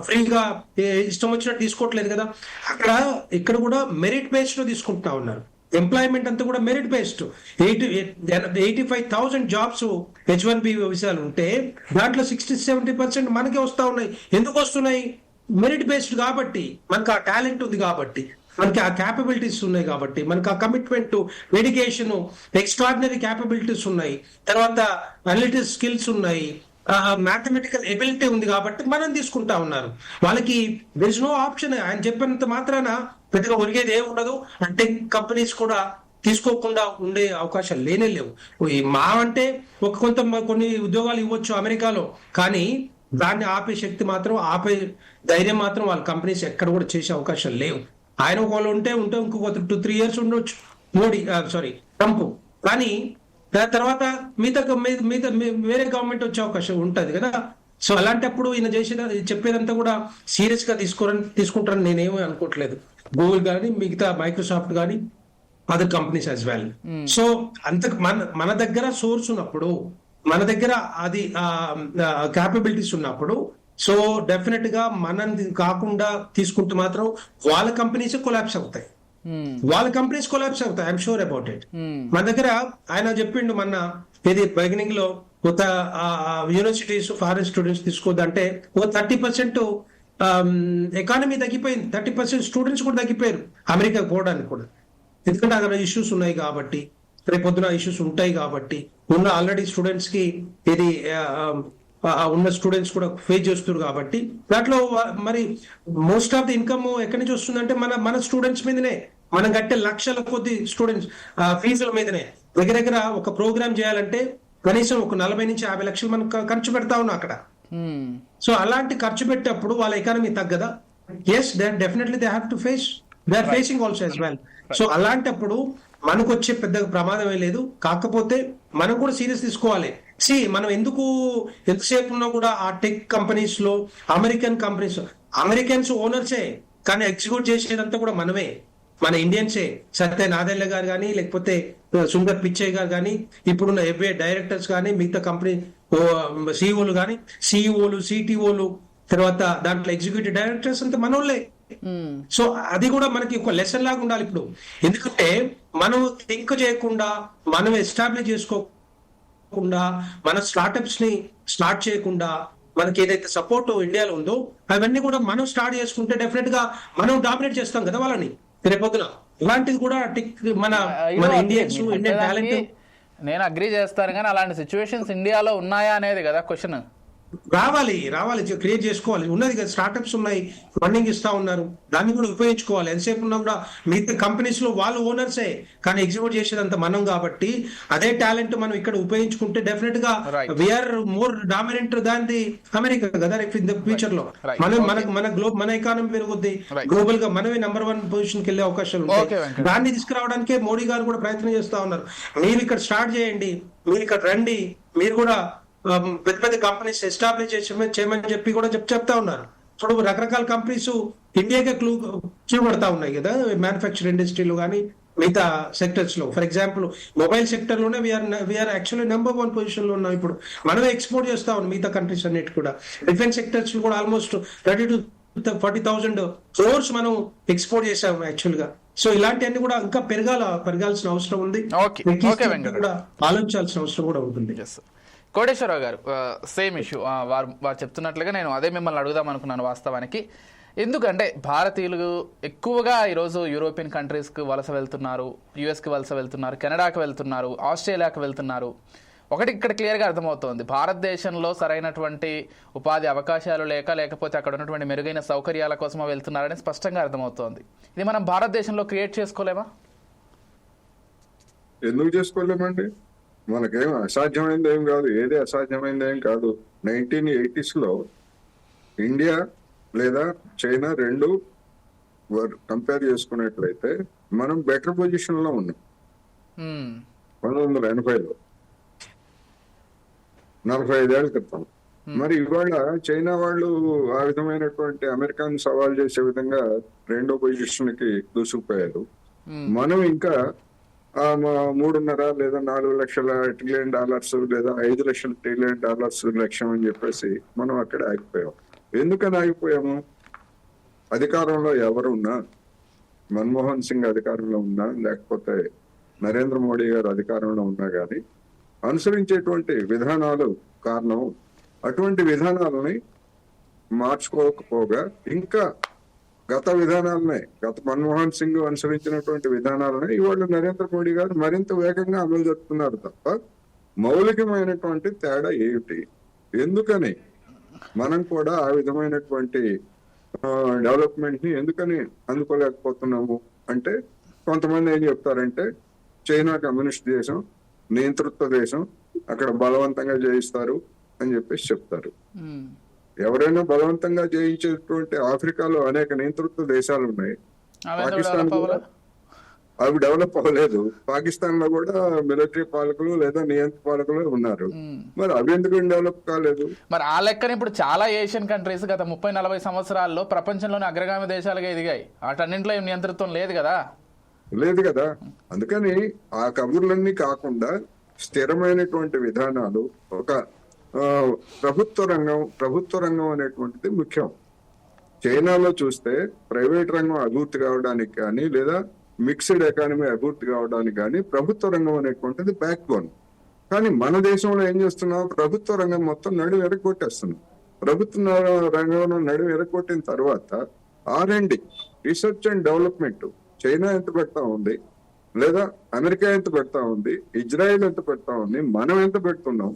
Speaker 5: ఫ్రీగా ఇష్టం వచ్చినట్టు తీసుకోవట్లేదు కదా. ఇక్కడ కూడా మెరిట్ బేస్డ్ లో తీసుకుంటా ఉన్నారు. ఎంప్లాయ్మెంట్ అంతా కూడా మెరిట్ బేస్డ్. 85,000 జాబ్స్ H1B విసాలు ఉంటే దాంట్లో 60-70% మనకే వస్తా ఉన్నాయి. ఎందుకు వస్తున్నాయి? మెరిట్ బేస్డ్ కాబట్టి, మనకు ఆ టాలెంట్ ఉంది కాబట్టి, మనకి ఆ క్యాపబిలిటీస్ ఉన్నాయి కాబట్టి, మనకు ఆ కమిట్మెంట్, డెడికేషన్, ఎక్స్ట్రాడినరీ క్యాపబిలిటీస్ ఉన్నాయి, తర్వాత అనలిటిక్స్ స్కిల్స్ ఉన్నాయి, మ్యాథమెటికల్ ఎబిలిటీ ఉంది కాబట్టి మనం తీసుకుంటా ఉన్నారు. వాళ్ళకి దెర్ ఇస్ నో ఆప్షన్. ఆయన చెప్పినంత మాత్రాన పెద్దగా ఒరిగేది ఏమి ఉండదు. అంటే కంపెనీస్ కూడా తీసుకోకుండా ఉండే అవకాశాలు లేవు. అంటే కొన్ని ఉద్యోగాలు ఇవ్వచ్చు అమెరికాలో, కానీ దాన్ని ఆపే శక్తి మాత్రం, ఆపే ధైర్యం మాత్రం వాళ్ళ కంపెనీస్ ఎక్కడ కూడా చేసే అవకాశాలు లేవు. ఆయన ఒకళ్ళు ఉంటే ఇంకొక 2-3 years ఉండొచ్చు ట్రంప్, కానీ దాని తర్వాత మిగతా వేరే గవర్నమెంట్ వచ్చే అవకాశం ఉంటది కదా. సో అలాంటప్పుడు ఈయన చెప్పేదంతా కూడా సీరియస్ గా తీసుకుంటారని నేనేమీ అనుకోవట్లేదు. గూగుల్ కానీ, మిగతా మైక్రోసాఫ్ట్ కానీ, other companies as well. So మన దగ్గర సోర్స్ ఉన్నప్పుడు, మన దగ్గర అది క్యాపబిలిటీస్ ఉన్నప్పుడు, సో డెఫినెట్ గా మనం కాకుండా తీసుకుంటే మాత్రం వాళ్ళ కంపెనీస్ కొలాప్స్ అవుతాయి. I'm sure about it. మన దగ్గర ఆయన చెప్పిండు మొన్న, ఇది బిగినింగ్ లో కొత్త యూనివర్సిటీస్ ఫారెన్ స్టూడెంట్స్ తీసుకోవద్దంటే 30% ఎకానమీ తగ్గిపోయింది. 30% స్టూడెంట్స్ కూడా తగ్గిపోయారు అమెరికా పోవడానికి కూడా. ఎందుకంటే అక్కడ ఇష్యూస్ ఉన్నాయి కాబట్టి, రేపొద్దున ఇష్యూస్ ఉంటాయి కాబట్టి, ఆల్రెడీ స్టూడెంట్స్ కి ఇది ఉన్న స్టూడెంట్స్ కూడా ఫేస్ చేస్తున్నారు కాబట్టి, దాంట్లో మరి మోస్ట్ ఆఫ్ ది ఇన్కమ్ ఎక్కడి నుంచి వస్తుందంటే మన స్టూడెంట్స్ మీదనే. మనం కట్టే లక్షల కొద్ది స్టూడెంట్స్ ఫీజుల మీదనే. దగ్గర ఒక ప్రోగ్రామ్ చేయాలంటే కనీసం ఒక 40-50 లక్షలు మనం ఖర్చు పెడతా ఉన్నాం అక్కడ. సో అలాంటి ఖర్చు పెట్టేప్పుడు వాళ్ళ ఎకానమీ తగ్గదా? Yes, definitely they have to face, they are facing also as well. So అలాంటప్పుడు మనకు వచ్చే పెద్ద ప్రమాదమే లేదు. కాకపోతే మనం కూడా సీరియస్ తీసుకోవాలి. మనం ఎంతసేపు ఉన్నా కూడా ఆ టెక్ కంపెనీస్ లో, అమెరికన్స్ ఓనర్సే, కానీ ఎగ్జిక్యూట్ చేసేదంతా కూడా మనమే, మన ఇండియన్సే. సత్య నాదెల్ల గారు కానీ, లేకపోతే సుందర్ పిచ్చయ్య గారు కానీ, ఇప్పుడున్న FBI డైరెక్టర్స్ కానీ, మిగతా కంపెనీ సిఇఓలు కానీ, సిఇఓలు, CTOలు, తర్వాత దాంట్లో ఎగ్జిక్యూటివ్ డైరెక్టర్స్ అంతా మనోళ్ళే. సో అది కూడా మనకి ఒక లెసన్ లాగా ఉండాలి ఇప్పుడు. ఎందుకంటే మనం థింక్ చేయకుండా, మనం ఎస్టాబ్లిష్ చేసుకోకుండా, మన స్టార్ట్అప్స్ ని స్టార్ట్ చేయకుండా, మనకి ఏదైతే సపోర్ట్ ఇండియాలో ఉందో అవన్నీ కూడా మనం స్టార్ట్ చేసుకుంటే డెఫినెట్ గా మనం డామినేట్ చేస్తాం కదా వాళ్ళని రేపొద్దున. ఇలాంటిది కూడా మన ఇండియన్స్, ఇండియన్ టాలెంట్.
Speaker 1: నేను అగ్రీ చేస్తాను, కానీ అలాంటి సిచ్యువేషన్స్ ఇండియాలో ఉన్నాయా అనేది కదా క్వశ్చన్.
Speaker 5: రావాలి, క్రియేట్ చేసుకోవాలి. ఉన్నది కదా, స్టార్ట్అప్స్ ఉన్నాయి, ఫండింగ్ ఇస్తా ఉన్నారు, దాన్ని కూడా ఉపయోగించుకోవాలి. ఎంతసేపు ఉన్నా కూడా మిగతా కంపెనీస్ లో వాళ్ళు ఓనర్సే, కానీ ఎగ్జిక్యూట్ చేసేదంతా మనం కాబట్టి, అదే టాలెంట్ మనం ఇక్కడ ఉపయోగించుకుంటే డెఫినెట్ గా we are more dominant than the America కదా ఇన్ ద ఫ్యూచర్ లో. మన ఎకానమీ పెరుగుద్ది, గ్లోబల్ గా మనమే #1 పొజిషన్ కి వెళ్ళే అవకాశాలు ఉంటాయి. దాన్ని తీసుకురావడానికే మోడీ గారు కూడా ప్రయత్నం చేస్తా ఉన్నారు. మీరు ఇక్కడ స్టార్ట్ చేయండి, మీరు ఇక్కడ రండి, మీరు కూడా పెద్ద కంపెనీస్ ఎస్టాబ్లిష్ చేయమని చెప్పి కూడా చెప్తా ఉన్నారు. ఇప్పుడు రకరకాల కంపెనీస్ ఇండియాకే క్యూ పడతా ఉన్నాయి కదా, మ్యానుఫ్యాక్చరింగ్ ఇండస్ట్రీలో కానీ, మిగతా సెక్టర్స్ లో. ఫర్ ఎగ్జాంపుల్ మొబైల్ సెక్టర్ లోనే వీఆర్ యాక్చువల్లీ #1 పొజిషన్ లో ఉన్నాం. ఇప్పుడు మనమే ఎక్స్పోర్ట్ చేస్తా ఉన్నాం మిగతా కంట్రీస్ అన్నిటి కూడా. డిఫెన్స్ సెక్టర్స్ కూడా ఆల్మోస్ట్ 30,000 to 40,000 crores మనం ఎక్స్పోర్ట్ చేసాం యాక్చువల్ గా. సో ఇలాంటివన్నీ కూడా ఇంకా పెరగాల్సిన అవసరం ఉంది, కూడా ఆలోచించాల్సిన అవసరం కూడా ఉంటుంది.
Speaker 1: కోటేశ్వరరావు గారు, సేమ్ ఇష్యూ వారు చెప్తున్నట్లుగా నేను అదే మిమ్మల్ని అడుగుదాం అనుకున్నాను వాస్తవానికి. ఎందుకంటే భారతీయులు ఎక్కువగా ఈరోజు యూరోపియన్ కంట్రీస్కి వలస వెళ్తున్నారు, యుఎస్కి వలస వెళ్తున్నారు, కెనడాకి వెళ్తున్నారు, ఆస్ట్రేలియాకి వెళ్తున్నారు. ఒకటి ఇక్కడ క్లియర్గా అర్థమవుతోంది, భారతదేశంలో సరైనటువంటి ఉపాధి అవకాశాలు లేకపోతే అక్కడ ఉన్నటువంటి మెరుగైన సౌకర్యాల కోసమో వెళ్తున్నారని స్పష్టంగా అర్థమవుతోంది. ఇది మనం భారతదేశంలో క్రియేట్ చేసుకోలేమా?
Speaker 2: ఎందుకు చేసుకోలేమండి? మనకేం అసాధ్యమైంది ఏం కాదు, ఏది అసాధ్యమైంది ఏం కాదు. 1980s లో ఇండియా లేదా చైనా రెండు కంపేర్ చేసుకున్నట్లయితే మనం బెటర్ పొజిషన్ లో ఉన్నాం 1980లో, 45 ఏళ్ల క్రితం. మరి ఇవాళ చైనా వాళ్ళు ఆ విధమైనటువంటి అమెరికాను సవాల్ చేసే విధంగా రెండో పొజిషన్ కి దూసుకుపోయారు. మనం ఇంకా 3.5 లేదా 4 లక్షల ట్రిలియన్ డాలర్స్ లేదా 5 లక్షల ట్రిలియన్ డాలర్స్ లక్ష్యం అని చెప్పేసి మనం అక్కడ ఆగిపోయాం. ఎందుకని ఆగిపోయాము? అధికారంలో ఎవరున్నా, మన్మోహన్ సింగ్ అధికారంలో ఉన్నా లేకపోతే నరేంద్ర మోడీ గారు అధికారంలో ఉన్నా కానీ అనుసరించేటువంటి విధానాలు కారణం. అటువంటి విధానాలని మార్చుకోకపోగా ఇంకా గత మన్మోహన్ సింగ్ అనుసరించినటువంటి విధానాలని ఇవాళ నరేంద్ర మోడీ గారు మరింత వేగంగా అమలు జరుపుతున్నారు తప్ప మౌలికమైనటువంటి తేడా ఏమిటి? ఎందుకని మనం కూడా ఆ విధమైనటువంటి డెవలప్మెంట్ ని ఎందుకని అందుకోలేకపోతున్నాము అంటే, కొంతమంది ఏం చెప్తారంటే చైనా కమ్యూనిస్ట్ దేశం, నియంతృత్వ దేశం, అక్కడ బలవంతంగా జయిస్తారు అని చెప్పేసి చెప్తారు. ఎవరైనా బలవంతంగా జయించేటువంటి ఆఫ్రికాలో అనేక నియంతృత్వ దేశాలు ఉన్నాయి. పాకిస్తాన్ అవి డెవలప్ అవ్వలేదు. పాకిస్తాన్ లో కూడా మిలిటరీ పాలకులు లేదా నియంత్రణ పాలకులు ఉన్నారు. మరి అవి ఎందుకు డెవలప్ కాలేదు?
Speaker 1: మరి ఆ లెక్కన ఇప్పుడు చాలా ఏషియన్ కంట్రీస్ గత 30-40 సంవత్సరాల్లో ప్రపంచంలోని అగ్రగామి దేశాలుగా ఎదిగాయి. వాటన్నింటిలో ఏం నియంతృత్వం లేదు కదా. అందుకని ఆ కబుర్లన్నీ కాకుండా స్థిరమైనటువంటి విధానాలు, ఒక ప్రభుత్వ రంగం అనేటువంటిది ముఖ్యం. చైనాలో చూస్తే ప్రైవేట్ రంగం అభివృద్ధి కావడానికి కానీ లేదా మిక్స్డ్ ఎకానమీ అభివృద్ధి కావడానికి కానీ ప్రభుత్వ రంగం అనేటువంటిది బ్యాక్ బోన్. కానీ మన దేశంలో ఏం చేస్తున్నాం? ప్రభుత్వ రంగం మొత్తం నడుము ఎరగొట్టేస్తున్నాం. ప్రభుత్వ రంగంలో నడుము ఎరగొట్టిన తర్వాత R&D, research and development China ఎంత పెడతా ఉంది, లేదా అమెరికా ఎంత పెడతా ఉంది, ఇజ్రాయెల్ ఎంత పెడతా ఉంది, మనం ఎంత పెడుతున్నాం?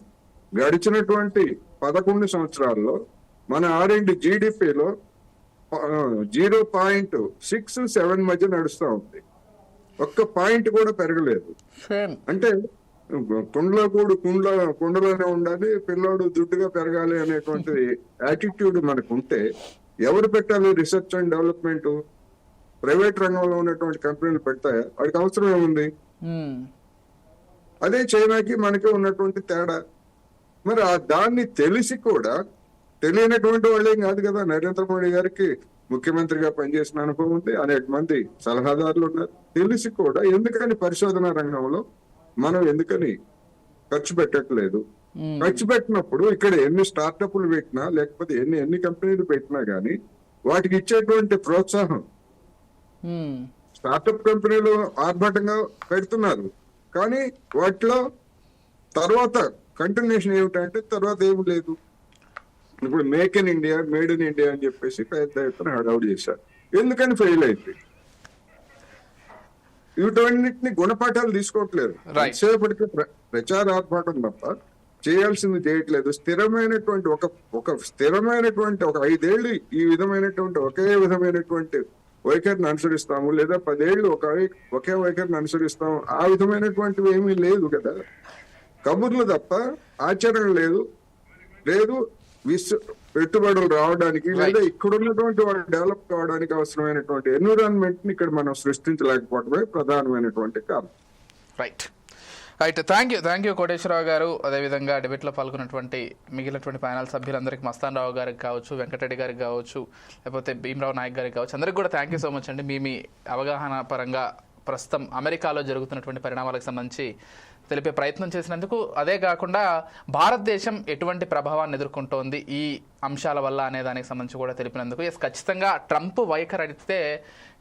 Speaker 1: గడిచినటువంటి 11 సంవత్సరాల్లో మన R&D GDPలో 0.67 మధ్య నడుస్తూ ఉంది. ఒక్క పాయింట్ కూడా పెరగలేదు. అంటే కుండలోనే ఉండాలి, పిల్లోడు దుడ్డుగా పెరగాలి అనేటువంటి యాటిట్యూడ్ మనకుంటే ఎవరు పెట్టాలి రీసెర్చ్ అండ్ డెవలప్మెంట్? ప్రైవేట్ రంగంలో ఉన్నటువంటి కంపెనీలు పెడతాయా? వాడికి అవసరం ఏముంది? అదే చైనాకి మనకి ఉన్నటువంటి తేడా. మరి దాన్ని తెలిసి కూడా తెలియనటువంటి వాళ్ళేం కాదు కదా. నరేంద్ర మోడీ గారికి ముఖ్యమంత్రిగా పనిచేసిన అనుభవం ఉంది, అనేక మంది సలహాదారులు ఉన్నారు. తెలిసి కూడా ఎందుకని పరిశోధన రంగంలో మనం ఎందుకని ఖర్చు పెట్టట్లేదు? ఖర్చు పెట్టినప్పుడు ఇక్కడ ఎన్ని స్టార్టప్లు పెట్టినా లేకపోతే ఎన్ని కంపెనీలు పెట్టినా గానీ వాటికి ఇచ్చేటువంటి ప్రోత్సాహం, స్టార్టప్ కంపెనీలు ఆర్భాటంగా పెడుతున్నారు కానీ వాటిలో తర్వాత కంటిన్యూషన్ ఏమిటంటే తర్వాత ఏమి లేదు. ఇప్పుడు make in India, made in India అని చెప్పేసి పెద్ద ఎత్తున హడావుడి చేశారు. ఎందుకని ఫెయిల్ అయింది? వీటన్నిటిని గుణపాఠాలు తీసుకోవట్లేదు. సేపటికి ప్రచారార్భాటం తప్ప చేయాల్సింది చేయట్లేదు. స్థిరమైనటువంటి ఒక 5 ఏళ్ళు ఈ విధమైనటువంటి ఒకే విధమైనటువంటి వైఖరిని అనుసరిస్తాము, లేదా 10 ఏళ్ళు ఒకే వైఖరిని అనుసరిస్తాము, ఆ విధమైనటువంటివి ఏమీ లేదు కదా. కబుర్లు తప్ప ఆచరణ లేదు. పెట్టుబడులు రావడానికి లేదా ఇక్కడ ఉన్నటువంటి వాళ్ళు డెవలప్ కావడానికి అవసరమైనటువంటి ఎన్విరాన్మెంట్ ని ఇక్కడ మనం సృష్టించలేకపోవడమే ప్రధానమైనటువంటి కారణం. రైట్. థ్యాంక్ యూ కోటేశ్వరరావు గారు. అదేవిధంగా డిబేట్లో పాల్గొన్నటువంటి మిగిలినటువంటి ప్యానల్ సభ్యులందరికీ, మస్తాన్ రావు గారికి కావచ్చు, వెంకటరెడ్డి గారికి కావచ్చు, లేకపోతే భీమరావు నాయక్ గారికి కావచ్చు, అందరికి కూడా థ్యాంక్ యూ సో మచ్ అండి. మీ అవగాహన పరంగా ప్రస్తుతం అమెరికాలో జరుగుతున్నటువంటి పరిణామాలకు సంబంధించి తెలిపే ప్రయత్నం చేసినందుకు, అదే కాకుండా భారతదేశం ఎటువంటి ప్రభావాన్ని ఎదుర్కొంటోంది ఈ అంశాల వల్ల అనే దానికి సంబంధించి కూడా తెలిపినందుకు. ఖచ్చితంగా ట్రంప్ వైఖరి అడిగితే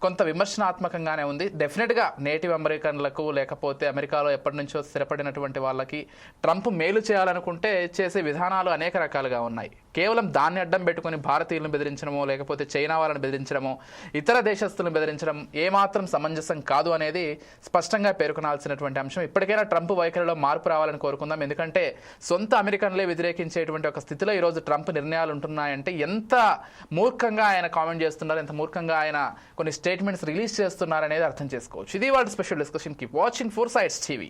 Speaker 1: కొంత విమర్శనాత్మకంగానే ఉంది. డెఫినెట్గా నేటివ్ అమెరికన్లకు లేకపోతే అమెరికాలో ఎప్పటి నుంచో స్థిరపడినటువంటి వాళ్ళకి ట్రంప్ మేలు చేయాలనుకుంటే చేసే విధానాలు అనేక రకాలుగా ఉన్నాయి. కేవలం దాన్ని అడ్డం పెట్టుకుని భారతీయులను బెదిరించడమో లేకపోతే చైనా వాళ్ళని బెదిరించడమో ఇతర దేశస్తులను బెదిరించడం ఏమాత్రం సమంజసం కాదు అనేది స్పష్టంగా పేర్కొనాల్సినటువంటి అంశం. ఇప్పటికైనా ట్రంప్ వైఖరిలో మార్పు రావాలని కోరుకుందాం. ఎందుకంటే సొంత అమెరికన్లే వ్యతిరేకించేటువంటి ఒక స్థితిలో ఈరోజు ట్రంప్ నిర్ణయాలు ఉంటున్నాయంటే ఎంత మూర్ఖంగా ఆయన కామెంట్ చేస్తున్నారు, ఎంత మూర్ఖంగా ఆయన కొన్ని స్టేట్మెంట్స్ రిలీజ్ చేస్తున్నారు అనేది అర్థం చేసుకోవచ్చు. ఇది వాటి special discussion. Keep watching 4 Sides TV.